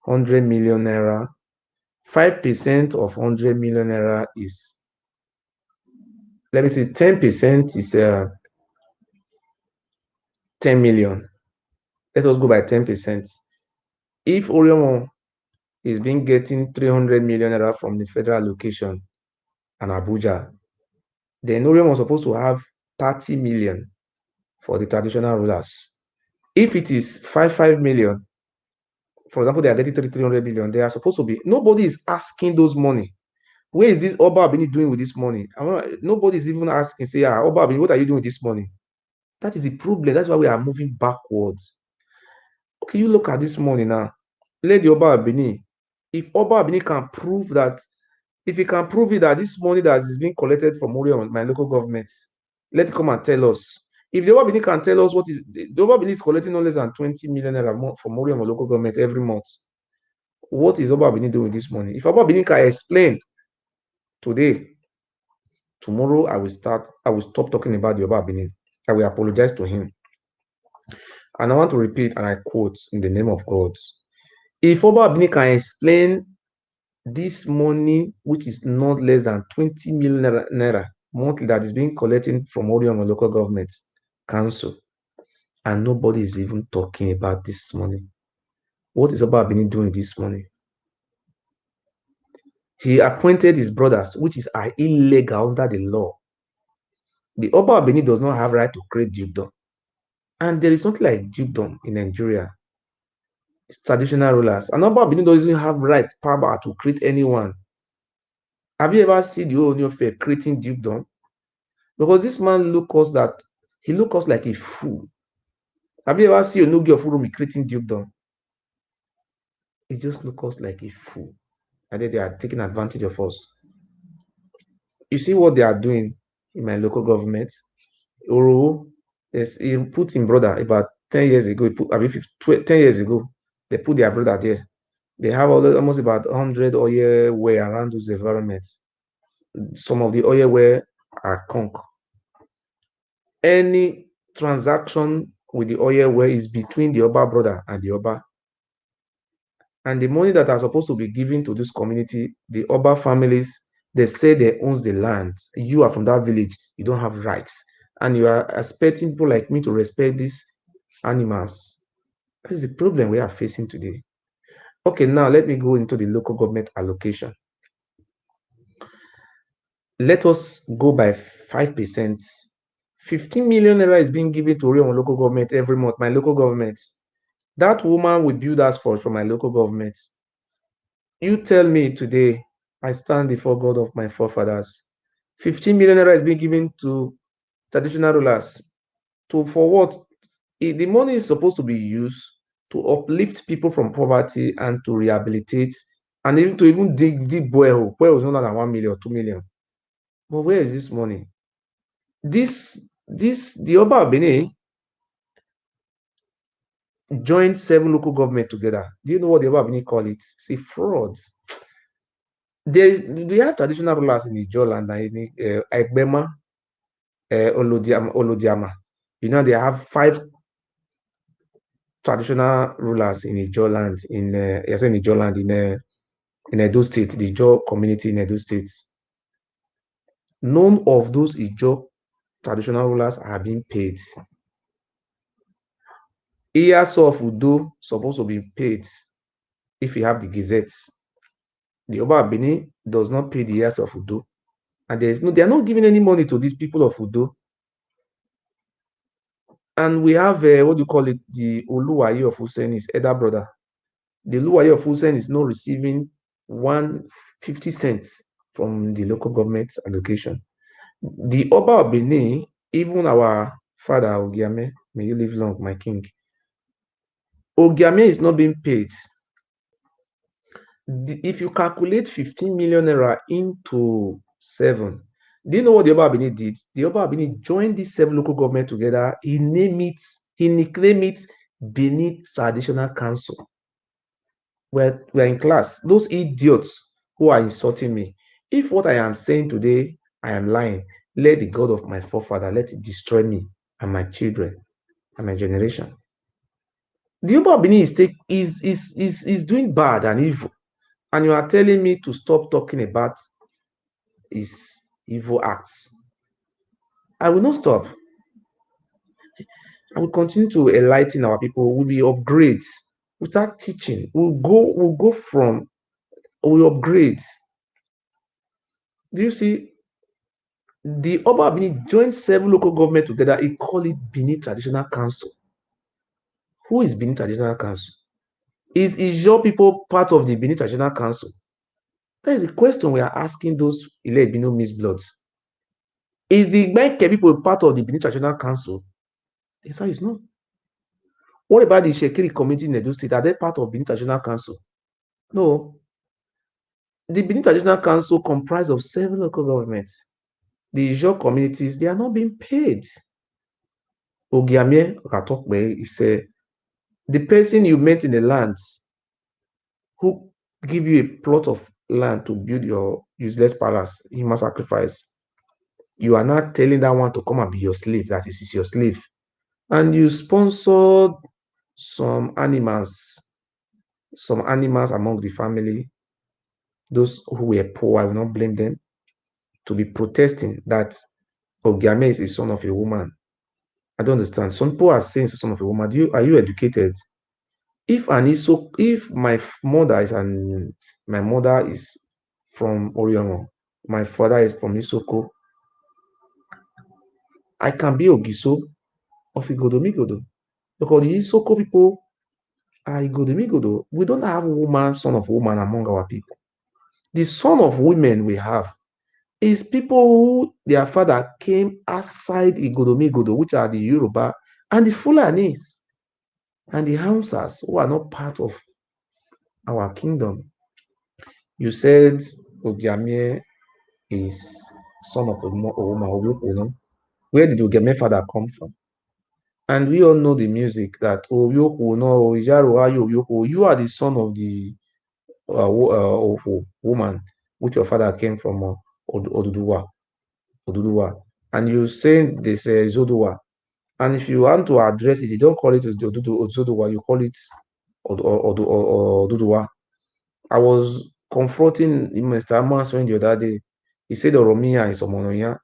100 million naira, 5% of 100 million naira is, let me say 10% is 10 million. Let us go by 10%. If Orion is being getting 300 million naira from the federal allocation and Abuja, then Orion was supposed to have 30 million for the traditional rulers. If it is 5 million, for example, they are getting 300 million, they are supposed to be, nobody is asking those money. Where is this Oba Abini doing with this money? Nobody is even asking, say, Oba Abini, what are you doing with this money? That is the problem. That's why we are moving backwards. Okay, you look at this money now. Let the Oba Abini, if Oba Abini can prove that, if he can prove it that this money that is being collected from Orion, my local government, let it come and tell us. If the Oba Abini can tell us what is, the Oba Abini is collecting no less than 20 million naira from Orion or local government every month. What is Oba Abini doing with this money? If Oba Abini can explain today, tomorrow I will stop talking about the Oba Abini. I will apologize to him. And I want to repeat, and I quote, in the name of God. If Oba Abini can explain this money, which is not less than 20 million naira monthly, that is being collected from Orion or local government council, and nobody is even talking about this money. What is Oba Abini doing with this money? He appointed his brothers, which is illegal under the law. The Oba Abini does not have right to create dukedom. And there is something like dukedom in Nigeria. It's traditional rulers. And Oba Abini doesn't even have right, power to create anyone. Have you ever seen the Ooni of Ife creating dukedom? Because this man look us like a fool. Have you ever seen Onogi of Urumi creating dukedom? He just look us like a fool. And then they are taking advantage of us. You see what they are doing in my local government? Oro, yes, he put his brother about 10 years ago. 10 years ago, they put their brother there. They have almost about 100 oil way around those environments. Some of the oil where are conk. Any transaction with the oil where is between the Oba brother and the Oba. And the money that are supposed to be given to this community, the Oba families, they say they owns the land. You are from that village, you don't have rights. And you are expecting people like me to respect these animals. That is the problem we are facing today. Okay, now let me go into the local government allocation. Let us go by 5%. 15 million naira is being given to Orion local government every month, my local government. That woman will build us for my local government. You tell me today, I stand before God of my forefathers. 15 million naira is being given to traditional rulers. For what? The money is supposed to be used to uplift people from poverty and to rehabilitate and even to dig borehole. Borehole is not than 1 million or 2 million. But where is this money? The Oba Abini joined 7 local government together. Do you know what the Oba Abini call it? Say frauds. We have traditional rulers in Ijo land, in Egbema, Olodiama. You know, they have 5 traditional rulers in Ijo land, in Ijo land, in Edo State, the Ijo community in Edo State. None of those Ijo traditional rulers are being paid. Years of Udo supposed to be paid if you have the gazettes. The Oba of Benin does not pay the years of Udo. And they are not giving any money to these people of Udo. And we have, what do you call it, the Oluwaye of Hussein, his elder brother. The Oluwaye of Hussein is not receiving 150 cents from the local government allocation. The Oba of Benin, even our father, Ogiame, may you live long, my king, Ogiame is not being paid. If you calculate 15 million naira into 7, do you know what the Oba Benin did? The Oba Benin joined these 7 local government together. He nicknamed it Benin Traditional Council. We're in class. Those idiots who are insulting me. If what I am saying today, I am lying, let the God of my forefather, let it destroy me and my children and my generation. The Oba Benin is doing bad and evil. And you are telling me to stop talking about his evil acts. I will not stop. I will continue to enlighten our people. We will upgrade. We start teaching. We'll upgrade. Do you see? The Oba Benin joined 7 local government together. He called it Benin Traditional Council. Who is Benin Traditional Council? Is your people part of the Benin Traditional Council? That is the question we are asking those Ile Bino misbloods. Is the Igbenke people part of the Benin Traditional Council? The answer is no. What about the Shekiri community in Edo State? Are they part of Benin Traditional Council? No. The Benin Traditional Council comprised of 7 local governments. The Ijaw communities, they are not being paid. Ogiame Katokbe is the person you met in the lands who give you a plot of land to build your useless palace, human sacrifice. You are not telling that one to come and be your slave, that is your slave. And you sponsored some animals among the family, those who were poor, I will not blame them, to be protesting that Ogiame is a son of a woman. I don't understand. Some people are saying it's a son of a woman. Are you educated? If my mother is from Oriomo, my father is from Isoko, I can be Ogiso of Igodomigodo. Because the Isoko people are Igodomigodo. We don't have son of woman among our people. The son of women we have is people who their father came outside Igodomigodo, which are the Yoruba and the Fulanis and the Hausas, who are not part of our kingdom. You said Ogiame is son of a woman. Where did Ogiame father come from? And we all know the music that you are the son of the woman, which your father came from Oduduwa. And you say this Zoduwa. And if you want to address it, you don't call it Zoduwa, you call it Oduduwa. I was confronting Mr. Amaswen the other day. He said Oromia is Omonoya.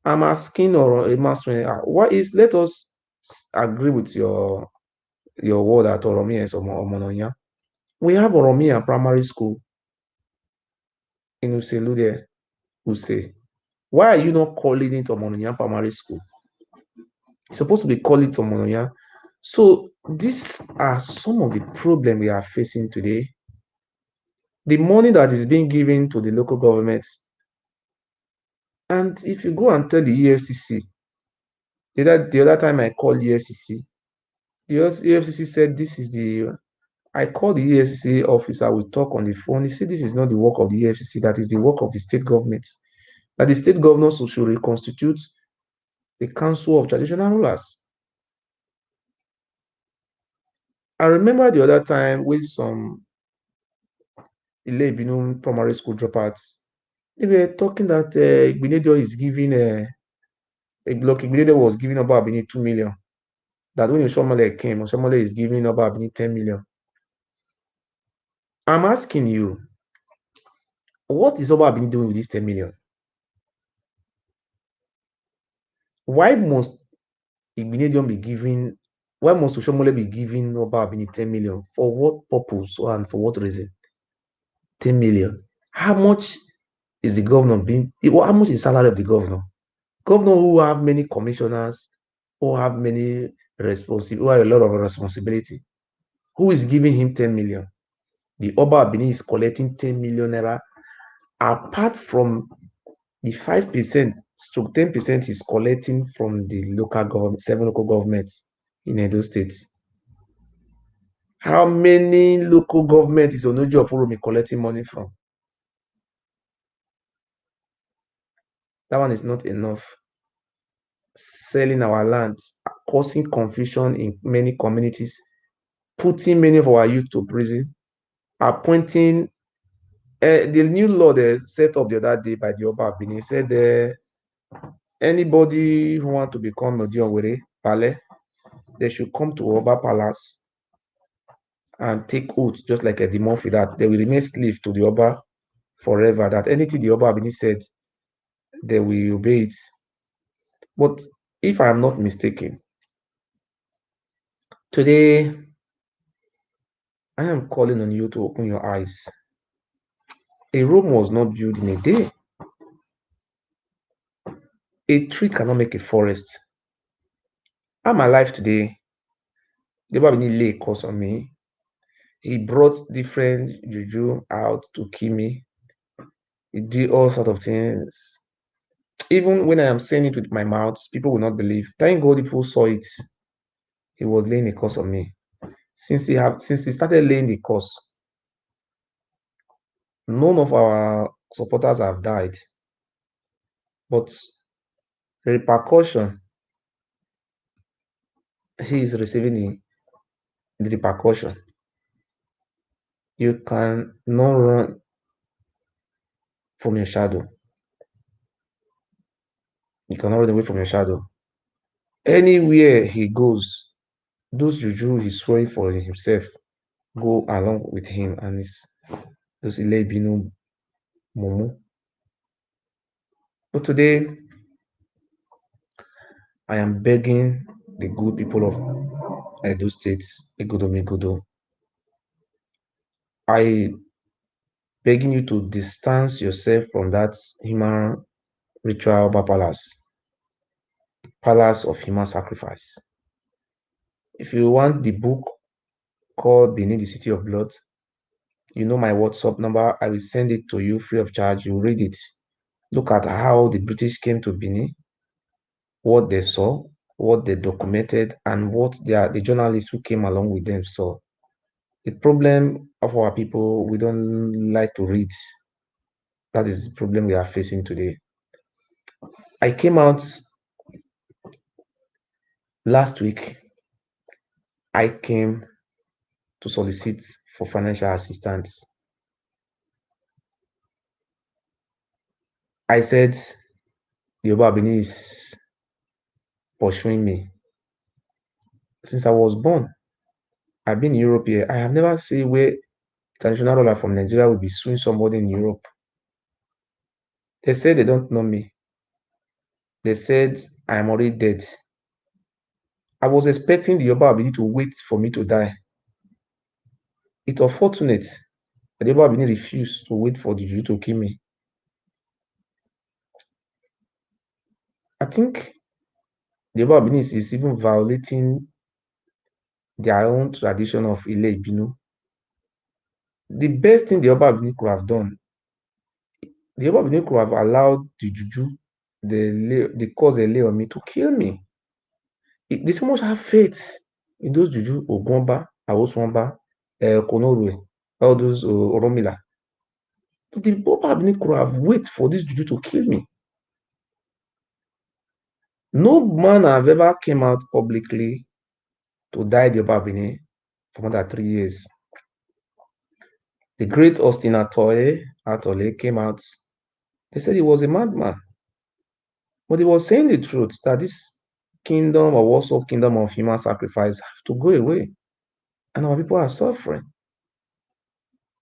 I'm asking Amaswen, let us agree with your word that Oromia is Omonoya. We have Oromia primary school in Uselude, Use. Why are you not calling it Omonoya primary school? It's supposed to be called it Omonoya. So these are some of the problems we are facing today. The money that is being given to the local governments. And if you go and tell the EFCC, the other time I called the EFCC, the EFCC said I called the EFCC officer, we talk on the phone. He said this is not the work of the EFCC, that is the work of the state governments. That the state governors should reconstitute the Council of Traditional Rulers. I remember the other time with some Ile Ibinum primary school dropouts, they were talking that Igbinedo is giving Igbinedo was giving about 2 million. That when Oshomole came, Oshomole is giving about 10 million. I'm asking you, what is Oba doing with this 10 million? Why must Igbinedo be giving Why must Oshomole be giving Oba Abini 10 million? For what purpose and for what reason? 10 million. How much is the governor being? How much is the salary of the governor? Governor who have many commissioners, who have many who have a lot of responsibility. Who is giving him 10 million? The Oba Abini is collecting 10 million naira apart from the 5% to 10% he's collecting from the local government, 7 local governments in Edo State. How many local government is Onoji of Uromi collecting money from? That one is not enough. Selling our lands, causing confusion in many communities, putting many of our youth to prison, appointing the new law they set up the other day by the Oba Abini said anybody who want to become Ewuare Pale, they should come to Oba Palace and take oath, just like a Edimofi, that they will remain slave to the Oba forever, that anything the Oba Abini said, they will obey it. But if I am not mistaken, today I am calling on you to open your eyes. A Rome was not built in a day. A tree cannot make a forest. I'm alive today. The Oba Abini lay a curse on me. He brought different juju out to kill me. He did all sort of things. Even when I am saying it with my mouth, people will not believe. Thank God people saw it. He was laying a curse on me. Since he started laying the curse, none of our supporters have died. But the repercussion, he is receiving the repercussion. You can not run from your shadow. You cannot run away from your shadow. Anywhere he goes, those juju he's swearing for himself go along with him and his those Ilebinu Momo. But today, I am begging the good people of Edo State, Egodo. I begging you to distance yourself from that human ritual palace of human sacrifice. If you want the book called Benin, the City of Blood, you know my WhatsApp number. I will send it to you free of charge. You read it. Look at how the British came to Benin, what they saw, what they documented, and what the journalists who came along with them saw. The problem of our people, we don't like to read. That is the problem we are facing today. I came out last week. I came to solicit for financial assistance. I said the Oba Abini is pursuing me. Since I was born, I've been in Europe here. I have never seen where traditional ruler from Nigeria will be suing somebody in Europe. They said they don't know me. They said I am already dead. I was expecting the Oba Abini to wait for me to die. It's unfortunate that the Oba Abini refused to wait for the Jew to kill me. I think the Oba Abini is even violating their own tradition of Ile Ibinu. The best thing the Oba Abini could have done, the Oba Abini could have allowed the Juju, the cause they lay on me to kill me. They so much have faith in those Juju, Ogonba, Awoswamba, Konorue, all those Oromila. But the Oba Abini could have waited for this Juju to kill me. No man have ever came out publicly to die the Oba Abini for more than 3 years. The great Austin Atole came out. They said he was a madman. But he was saying the truth that this kingdom or also kingdom of human sacrifice have to go away. And our people are suffering.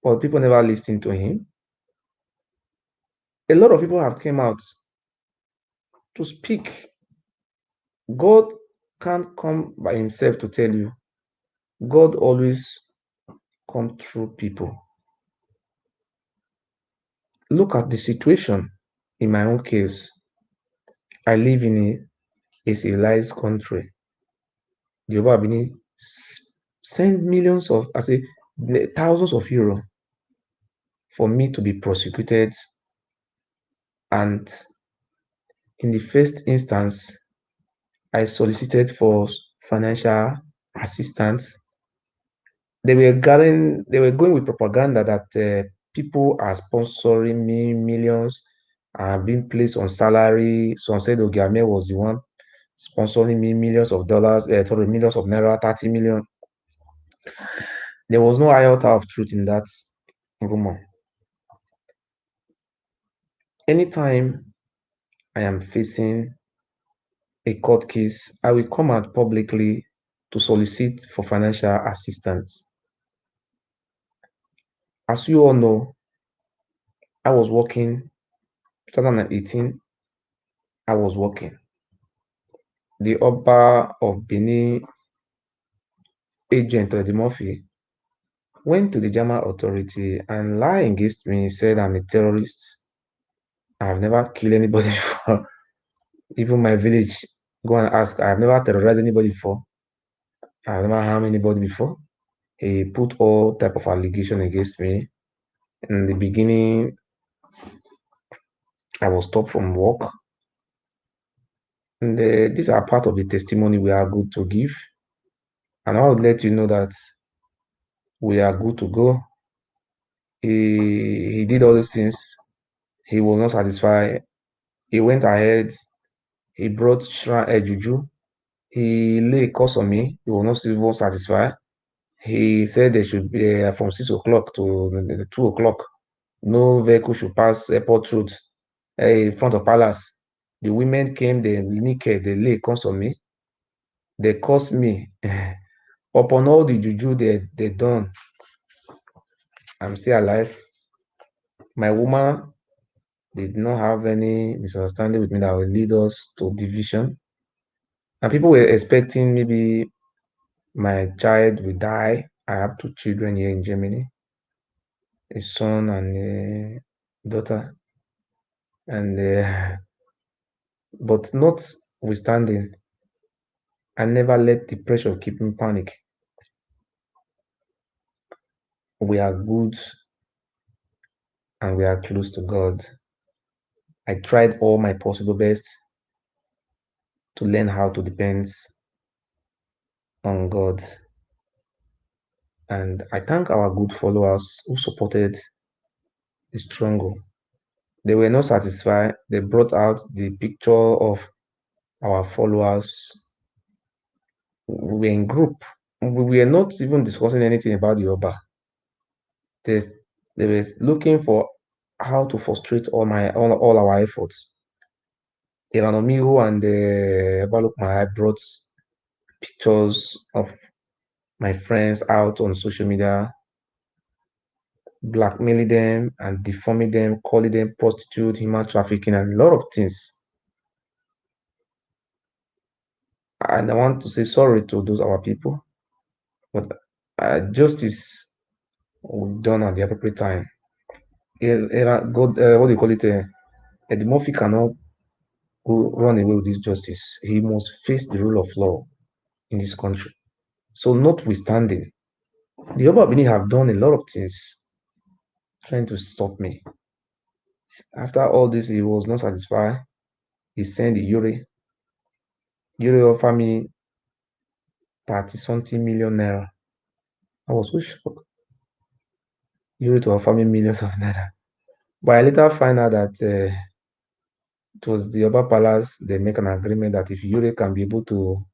But people never listened to him. A lot of people have come out to speak. God can't come by himself to tell you. God always come through people. Look at the situation in my own case. I live in a civilized country. The Obabini send millions of, I say, thousands of euro for me to be prosecuted. And in the first instance, I solicited for financial assistance. They were going with propaganda that people are sponsoring me millions, are being placed on salary. Some said Ogiame was the one sponsoring me millions of dollars, sorry, millions of naira, 30 million. There was no iota of truth in that rumor. Anytime I am facing a court case, I will come out publicly to solicit for financial assistance. As you all know, I was working 2018. I was working. The Oba of Benin agent the Murphy went to the German authority and lied against me, said I'm a terrorist. I've never killed anybody before. Even my village, go and ask, I've never terrorized anybody before. I've never harmed anybody before. He put all type of allegation against me. In the beginning, I was stopped from work. And these are part of the testimony we are good to give. And I would let you know that we are good to go. He did all these things. He was not satisfied. He went ahead. He brought juju. He lay a curse on me. He was not even satisfied. He said they should be from 6 o'clock to 2 o'clock. No vehicle should pass airport road in front of palace. The women came, they naked, they lay curse on me. They cursed me. Upon all the juju they done, I'm still alive. My woman did not have any misunderstanding with me that will lead us to division. And people were expecting maybe my child will die. I have two children here in Germany, a son and a daughter. And but notwithstanding, I never let the pressure keep me panic. We are good and we are close to God. I tried all my possible best to learn how to depend on God. And I thank our good followers who supported the struggle. They were not satisfied. They brought out the picture of our followers. We were in group. We were not even discussing anything about the Oba. They, they were looking for how to frustrate all our efforts. Iranomigo and Balukmai brought pictures of my friends out on social media, blackmailing them and deforming them, calling them prostitute, human trafficking, and a lot of things. And I want to say sorry to those our people, but justice will be done at the appropriate time. God, what do you call it? Eddie Murphy cannot go run away with this justice. He must face the rule of law in this country. So, notwithstanding, the Obabini have done a lot of things trying to stop me. After all this, he was not satisfied. He sent the Ewuare. Ewuare offered me 30 something million naira. I was so shocked. Ewuare to offer me millions of naira. But I later find out that it was the Oba Palace, they make an agreement that if Ewuare can be able to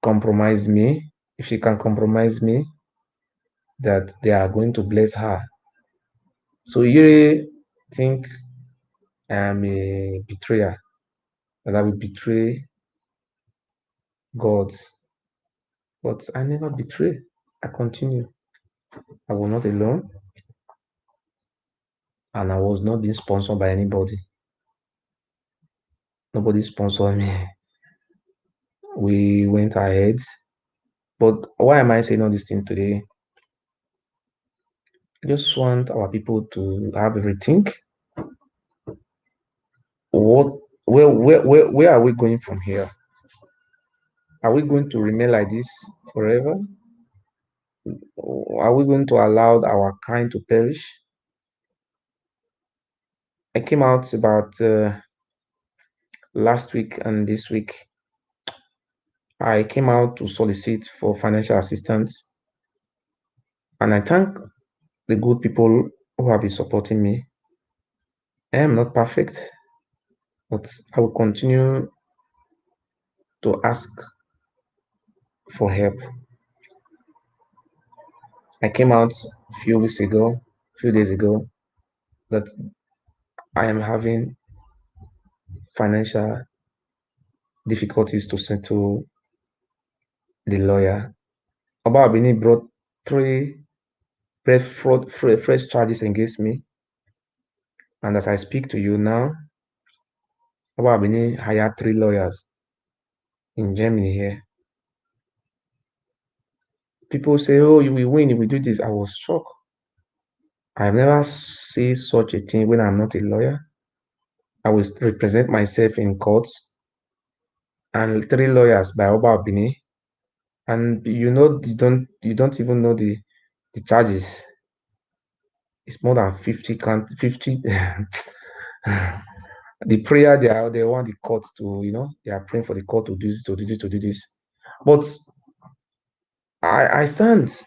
compromise me, if she can compromise me, that they are going to bless her. So Ewuare think I am a betrayer, that I will betray God. But I never betray. I continue. I was not alone, and I was not being sponsored by anybody. Nobody sponsored me. we went ahead. But why am I saying all this thing today? I just want our people to have a rethink. Where are we going from here? Are we going to remain like this forever? Are we going to allow our kind to perish? I came out about last week and this week. I came out to solicit for financial assistance, and I thank the good people who have been supporting me. I am not perfect, but I will continue to ask for help. I came out a few weeks ago, a few days ago, that I am having financial difficulties to settle the lawyer. Obabini brought three fresh charges against me. And as I speak to you now, Obabini hired 3 lawyers in Germany here. People say, oh, you will win if we do this. I was shocked. I've never seen such a thing when I'm not a lawyer. I will represent myself in courts, and 3 lawyers by Obabini. And you don't even know the charges. It's more than 50 50 the prayer they want the court to, they are praying for the court to do this, to do this, to do this. But I stand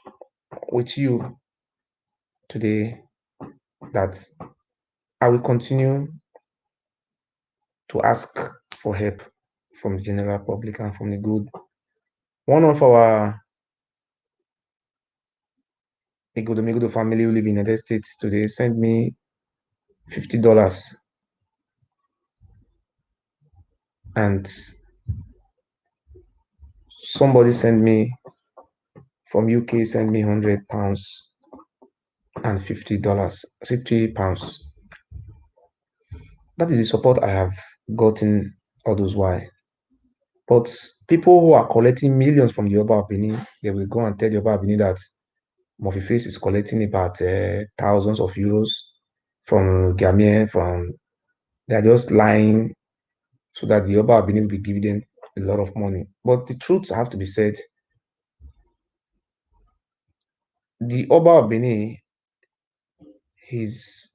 with you today that I will continue to ask for help from the general public and from the good. One of our Igodomigodo family who live in the United States today sent me $50, and somebody sent me from UK sent me £100 and $50, £50. That is the support I have gotten all those while. But people who are collecting millions from the Oba Benin, they will go and tell the Oba Benin that Murphy Face is collecting about thousands of euros from Gambian, they are just lying so that the Oba Benin will be giving them a lot of money. But the truth have to be said. The Oba Benin is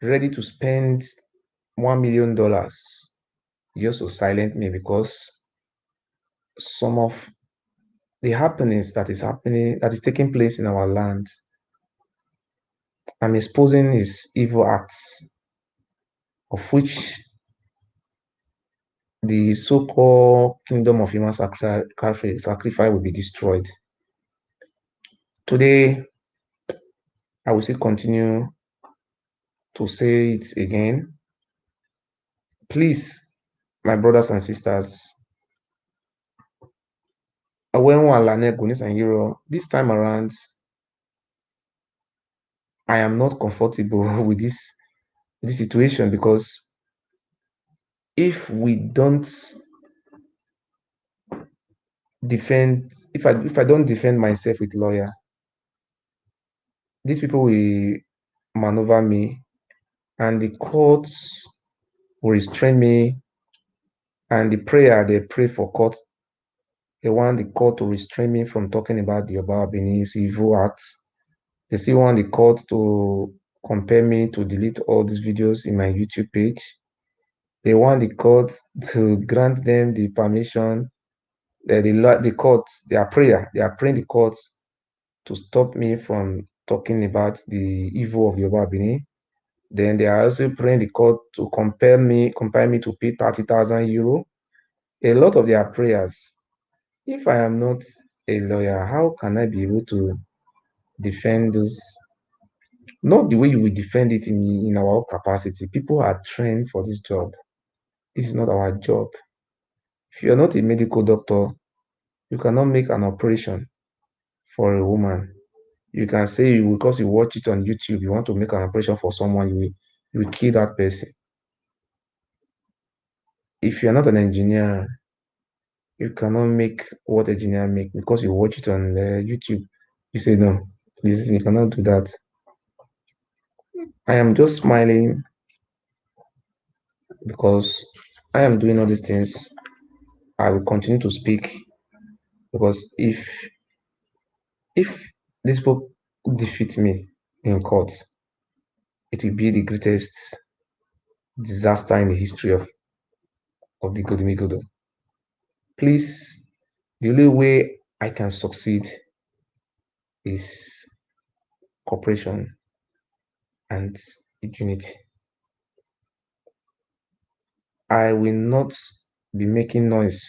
ready to spend $1 million just to silence me, because some of the happenings that is taking place in our land, I'm exposing his evil acts, of which the so-called kingdom of human sacrifice will be destroyed. Today, I will still continue to say it again. Please, my brothers and sisters, this time around, I am not comfortable with this situation, because if we don't if I don't defend myself with lawyer, these people will maneuver me, and the courts will restrain me, and the prayer they pray for court, they want the court to restrain me from talking about the Oba Benin's evil acts. They still want the court to compel me to delete all these videos in my YouTube page. They want the court to grant them the permission. The courts, they are praying the courts to stop me from talking about the evil of the Oba Benin. Then they are also praying the court to compel me to pay 30,000 euro. A lot of their prayers. If I am not a lawyer, how can I be able to defend those? Not the way you will defend it in our capacity. People are trained for this job. This is not our job. If you're not a medical doctor, you cannot make an operation for a woman. You can say because you watch it on YouTube, you want to make an operation for someone, you will kill that person. If you're not an engineer, you cannot make what a engineer make because you watch it on YouTube. You say no, this you cannot do that. I am just smiling because I am doing all these things. I will continue to speak because if this book defeats me in court, it will be the greatest disaster in the history of the Godomigodo. Please, the only way I can succeed is cooperation and unity. I will not be making noise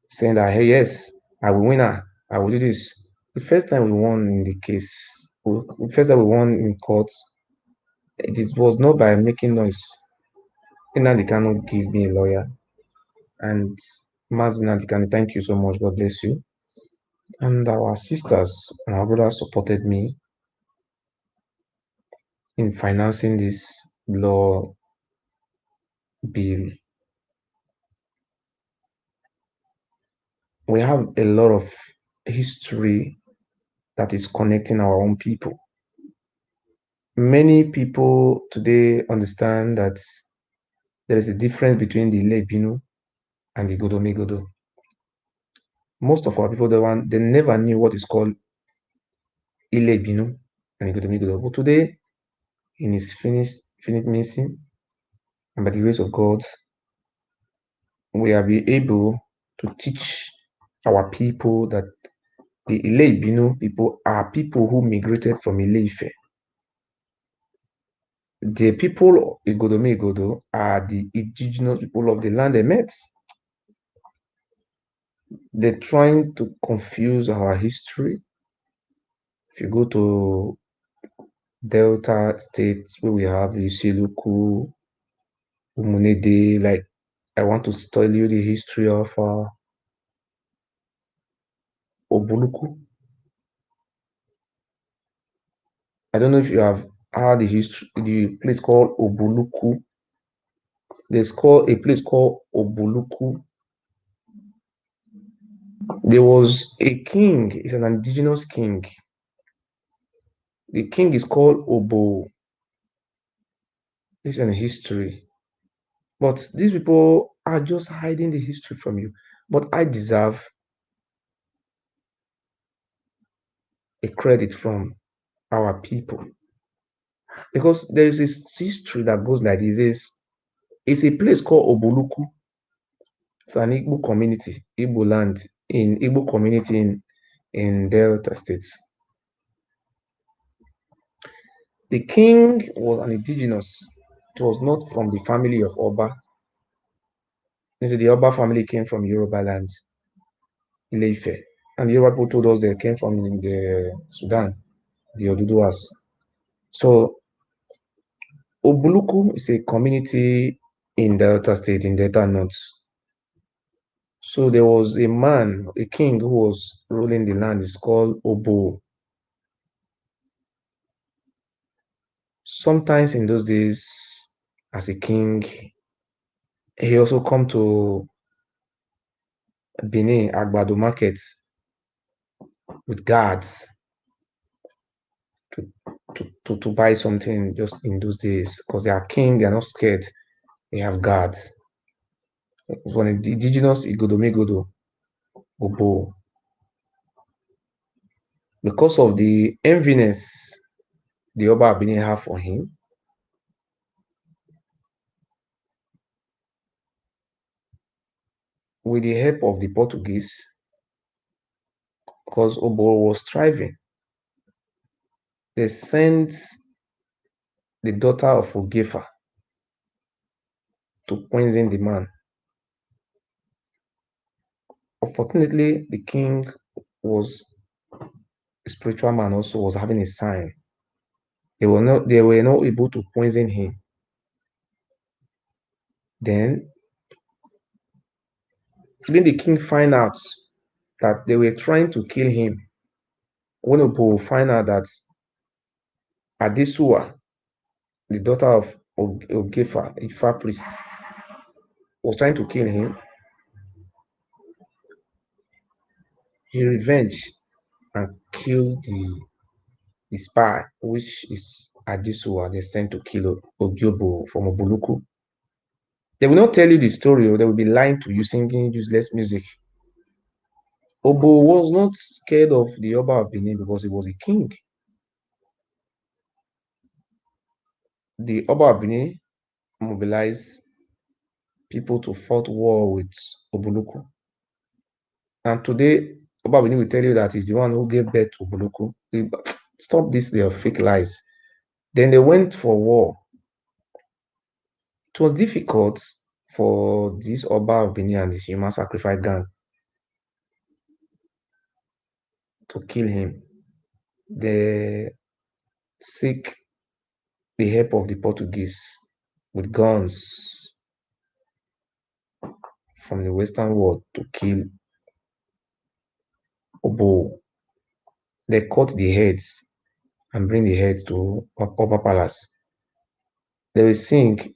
saying that, hey, yes, I will win her. I will do this. The first time we won in the case, the first time we won in court, it was not by making noise. Nnamdi cannot give me a lawyer. And Mas Nnamdi, thank you so much. God bless you. And our sisters and our brothers supported me in financing this law bill. We have a lot of history that is connecting our own people. Many people today understand that there is a difference between the Lebinu and the Godomigodo. Most of our people, they never knew what is called Ilebinu and the Godomigodo. But today, in his finished missing, and by the grace of God, we are be able to teach our people that the Ilebinu people are people who migrated from Ileife. The people of Igodomigodo are the indigenous people of the land they met. They're trying to confuse our history. If you go to Delta states where we have Isiluku, Umunede, like I want to tell you the history of Obuluku. I don't know if you have heard the history, the place called Obuluku. There's a place called Obuluku. There was a king, it's an indigenous king. The king is called Obo. This is an history. But these people are just hiding the history from you. But I deserve a credit from our people. Because there is this history that goes like this. It's a place called Oboluku. It's an Igbo community, Igbo land, in Igbo community in Delta states. The king was an indigenous. It was not from the family of Oba. The Oba family came from Yoruba land, Ileife. And the Yoruba people told us they came from the Sudan, the Oduduwas. So Obuluku is a community in Delta State, in Delta North. So there was a man, a king who was ruling the land. It's called Obo. Sometimes in those days, as a king, he also come to Benin, Agbado markets with guards to buy something just in those days because they are king, they are not scared, they have guards. It was one of the indigenous Igodomigodo, Obo. Because of the enviness the Oba Benin have for him, with the help of the Portuguese, because Obo was thriving, they sent the daughter of Ogefa to poison the man. Unfortunately, the king was a spiritual man, also was having a sign. They were not able to poison him. Then even the king find out that they were trying to kill him. When Obo find out that Adesua, the daughter of Ogefa, Ifa priest, was trying to kill him, he revenged and killed the spy, which is Adisua. They sent to kill Ogiobo from Obuluku. They will not tell you the story, or they will be lying to you, singing useless music. Obo was not scared of the Oba of Benin because he was a king. The Oba of Benin mobilized people to fight war with Obuluku. And today, Oba of Benin will tell you that he's the one who gave birth to Obuluku. Stop this, they are fake lies. Then they went for war. It was difficult for this Oba of Benin and this human sacrifice gang to kill him. They seek the help of the Portuguese with guns from the Western world to kill Obo. They cut the heads and bring the head to Upper Palace. They will sing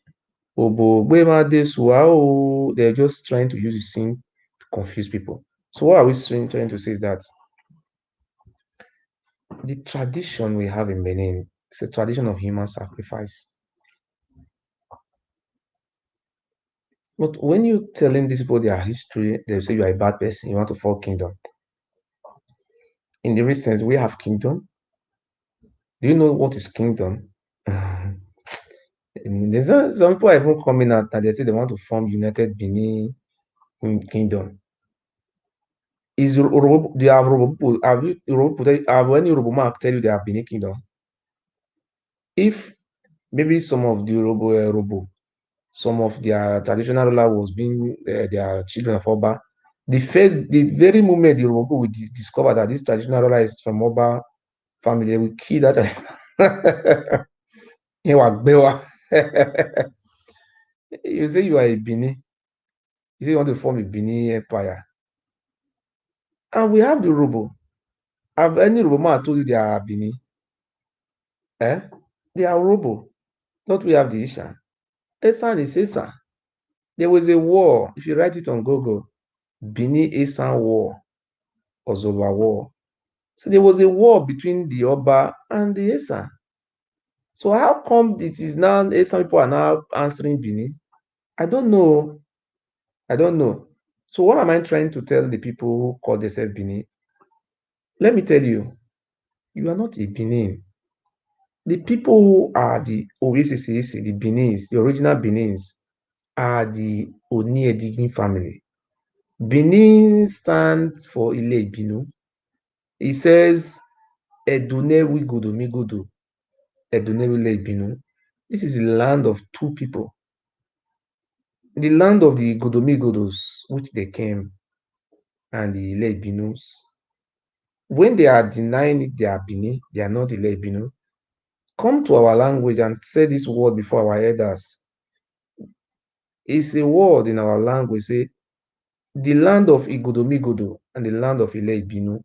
Obo Suao. They're just trying to use the sing to confuse people. So what are we trying to say is that the tradition we have in Benin is a tradition of human sacrifice. But when you're telling these people their history, they say you are a bad person, you want to fall kingdom. In the recent, we have kingdom. Do you know what is kingdom? There's some people are even coming out and they say they want to form United Benin Kingdom. Is they have Robo, have you have any Robo mark tell you they have Benin Kingdom? If maybe some of the Robo, some of their traditional ruler was being their children of Oba, the very moment the Robo will discover that this traditional ruler is from Oba family, they will kill that. You say you are a Benin. You say you want to form a Benin empire. And we have the Robo. Have any Robo man told you they are Benin? Eh? They are Robo. Not we have the Ishan. Esan is Esan. There was a war. If you write it on Google, Benin Esan War or Zoba War. So there was a war between the Oba and the Esan. So how come it is now Esan people are now answering Benin? I don't know. I don't know. So what am I trying to tell the people who call themselves Benin? Let me tell you, you are not a Benin. The people who are the Oasis, the Benins, the original Benins, are the Oni Edigin family. Benin stands for Ile Ibinu. It says Edune Wigodo Migodo, Edune Ile Ibinu. This is the land of two people. The land of the Godomigodos, which they came, and the Ile Ibinus. When they are denying it, they are Bini, they are not Ile Ibinu. Come to our language and say this word before our elders. It's a word in our language. Say the land of Igodomigodo and the land of Ile Ibinu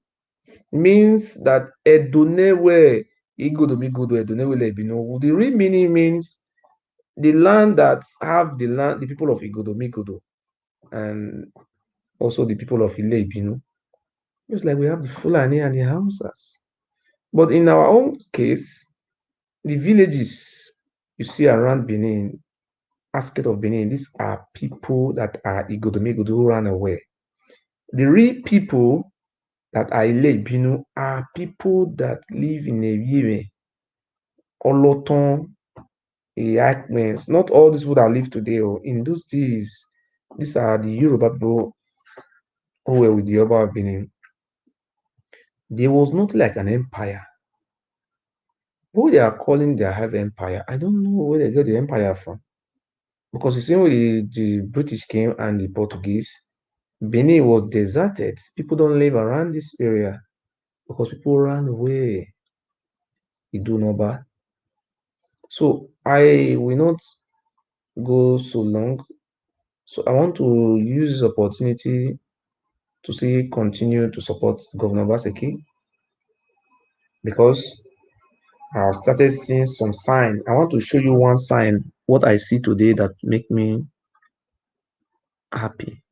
means that Edonewe Igodomigodo Edonewe Ile Ibinu. The real meaning means the land that have the people of Igodomigodo and also the people of Ile Ibinu. Just like we have the Fulani and the Hausas. But in our own case, the villages you see around Benin, Asket of Benin, these are people that are Igodomigodo who ran away. The real people that are Ile Ibinu are people that live in Ewuare, Oloton, Iyakmens, not all these people that live today. Or in those days, these are the Yoruba people who were with the Oba of Benin. There was not like an empire. Who they are calling their heavy empire, I don't know where they get the empire from. Because you see, when the British came and the Portuguese, Benin was deserted. People don't live around this area because people ran away. They do no bad. So I will not go so long. So I want to use this opportunity to say continue to support Governor Baseki because I've started seeing some sign. I want to show you one sign, what I see today that make me happy.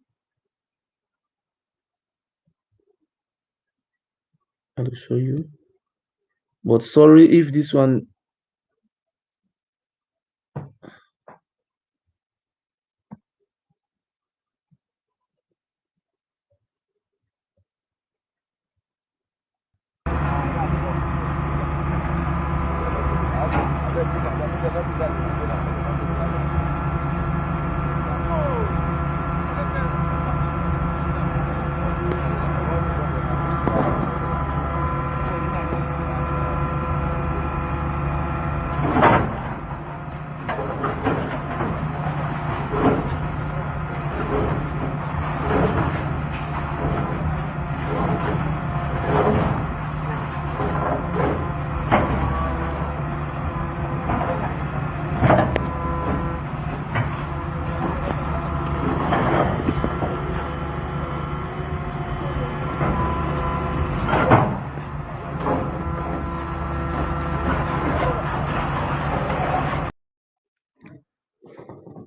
I'll show you. But sorry if this one.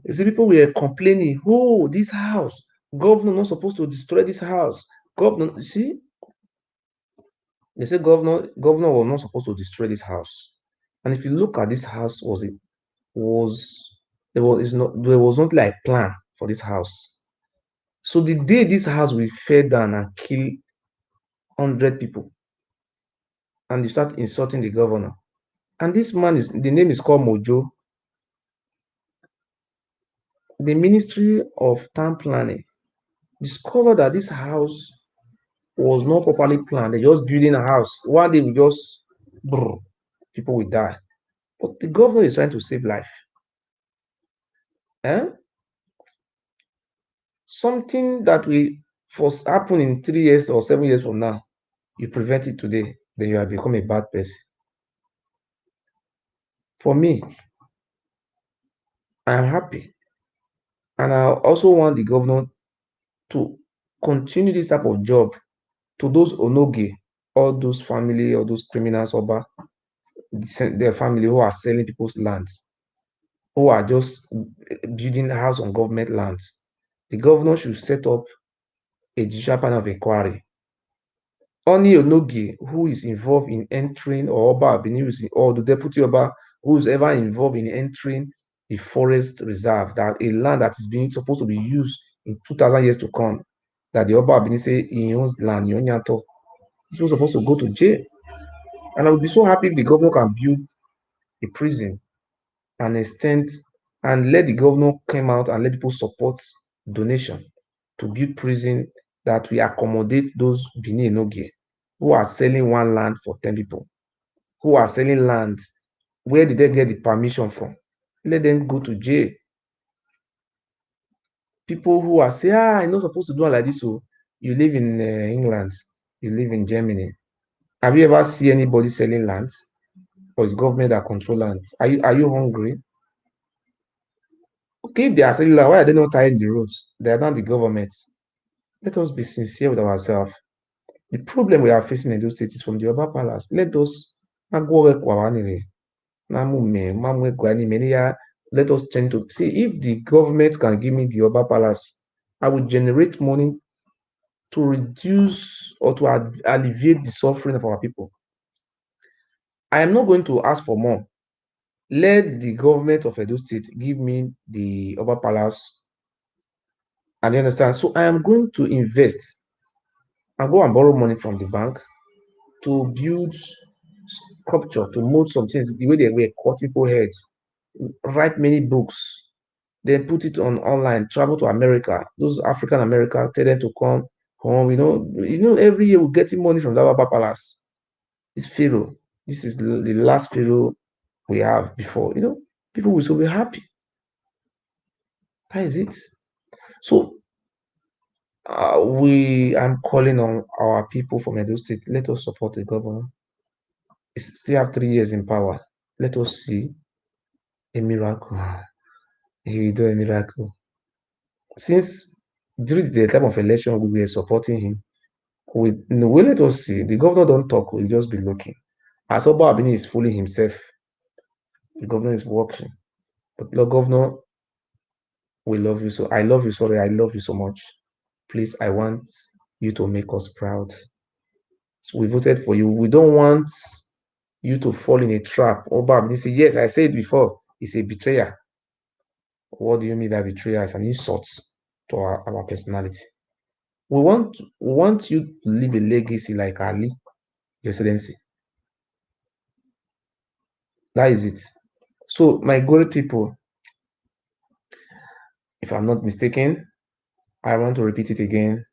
You see, people were complaining, oh, this house, governor not supposed to destroy this house. Governor, you see, they say governor was not supposed to destroy this house. And if you look at this house, was there was not like plan for this house. So the day this house will fall down and kill 100 people, and you start insulting the governor. And this man the name is called Mojo. The Ministry of Town Planning discovered that this house was not properly planned. They just building a house. One day we just people will die. But the governor is trying to save life. Eh? Something that will first happen in 3 years or 7 years from now, you prevent it today, then you have become a bad person. For me, I am happy. And I also want the governor to continue this type of job to those onoge, all those family, all those criminals, their family who are selling people's lands, who are just building a house on government lands. The governor should set up a judicial panel of inquiry. Only Onogi who is involved in entering, or Oba Abini, or the deputy Oba who is ever involved in entering a forest reserve, that a land that is being supposed to be used in 2,000 years to come, that the Oba Abini say he owns land, Yonyato, he's supposed to go to jail. And I would be so happy if the governor can build a prison and extend and let the governor come out and let people support donation to build prison that will accommodate those Bini Enogie who are selling one land for 10 people, who are selling land. Where did they get the permission from? Let them go to jail. People who are saying, I'm not supposed to do it like this. So you live in England, you live in Germany. Have you ever seen anybody selling lands? Or is government that control lands? Are you hungry? Okay, if they are selling land, why are they not tying the roads? They are not the government. Let us be sincere with ourselves. The problem we are facing in those states is from the Oba Palace. Let us let us change to see if the government can give me the Oba Palace. I will generate money to reduce or to alleviate the suffering of our people. I am not going to ask for more. Let the government of Edo State give me the Oba Palace. And you understand? So I am going to invest and go and borrow money from the bank to build sculpture, to mold some things the way they were cut people's heads, write many books, then put it on online, travel to America, those African Americans, tell them to come home. Every year we're getting money from the Baba Palace. It's Pharaoh. This is the last Pharaoh we have before. People will so be happy. That is it. So I'm calling on our people from Edo State. Let us support the governor. Still have 3 years in power. Let us see a miracle. He will do a miracle. Since during the time of election, we were supporting him. We let us see. The governor don't talk. We'll just be looking. As Oba Abini is fooling himself, the governor is watching. But the governor, we love you so. I love you. Sorry, I love you so much. Please, I want you to make us proud. So we voted for you. We don't want you to fall in a trap. Oba Abini say, yes, I said it before. It's a betrayal. What do you mean by betrayal? It's an insult to our personality. We want you to leave a legacy like Ali, Your Excellency. That is it. So, my good people, if I'm not mistaken, I want to repeat it again.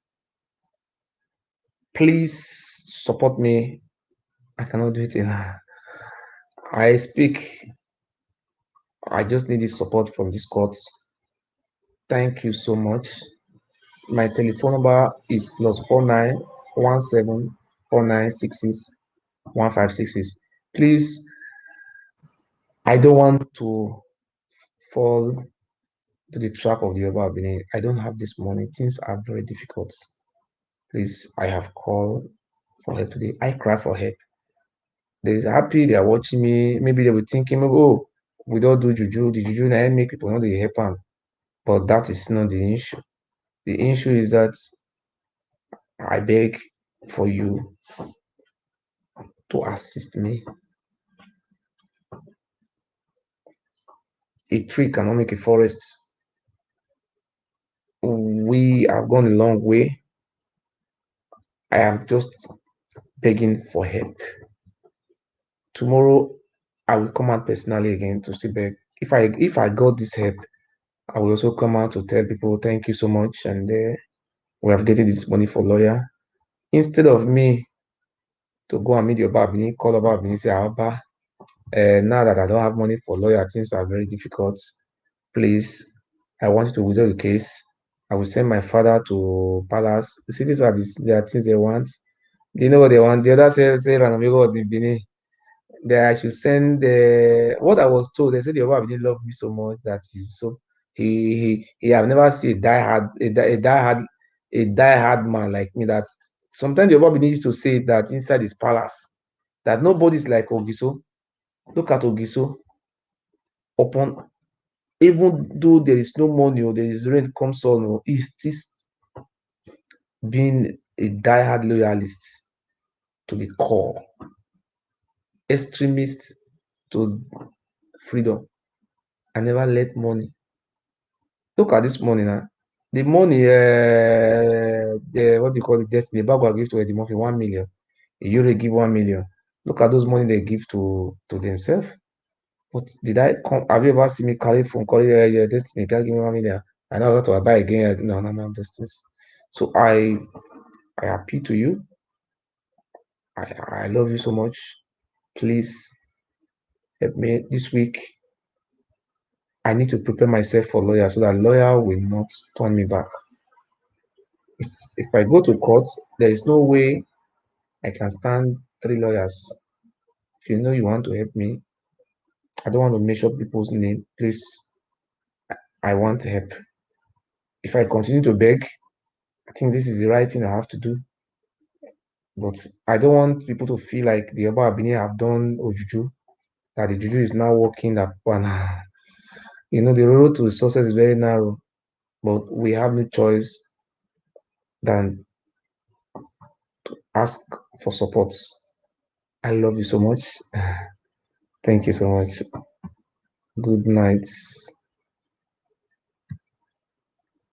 Please support me. I cannot do it enough. I speak. I just need this support from this court. Thank you so much. My telephone number is +491749661566. Please, I don't want to fall to the trap of the Yoruba Benin. I don't have this money. Things are very difficult. Please, I have called for help today. I cry for help. They're happy, they are watching me. Maybe they were thinking, oh, we don't do juju. The juju now make people know they help them. But that is not the issue. The issue is that I beg for you to assist me. A tree cannot make a forest. We have gone a long way. I am just begging for help. Tomorrow, I will come out personally again to still beg. If I got this help, I will also come out to tell people thank you so much, and we have getting this money for lawyer. Instead of me to go and meet your Babini, call your Babini, say, Abba, now that I don't have money for lawyer, things are very difficult. Please, I want you to withdraw the case. I will send my father to palace. See, these are the things they want. They know what they want. The other say Ranamigo was in Benin. That I should send what I was told. They said the Yoruba didn't love me so much that he's so he have never seen a die hard man like me. That sometimes the Yoruba used to say that inside his palace that nobody's like Ogiso. Look at Ogiso. Upon even though there is no money or there is rain comes on, or he's still being a die-hard loyalist to the core, extremist to freedom. I never let money. Look at this money now. The money, what do you call it, Destiny, Bagua give to Eddie Murphy 1 million. Ewuare give 1 million. Look at those money they give to themselves. But did I come? Have you ever seen me carry phone calling Destiny? Can give me 1 million? I know what to buy again. No, those things. So I appeal to you. I love you so much. Please help me this week. I need to prepare myself for lawyer so that lawyer will not turn me back. If I go to court, there is no way I can stand 3 lawyers. If you know you want to help me, I don't want to mess up people's name. Please, I want help. If I continue to beg, I think this is the right thing I have to do. But I don't want people to feel like the Yoruba Abini have done Ojuju, that the Juju is now working that one. The road to success is very narrow, but we have no choice than to ask for support. I love you so much. Thank you so much. Good night.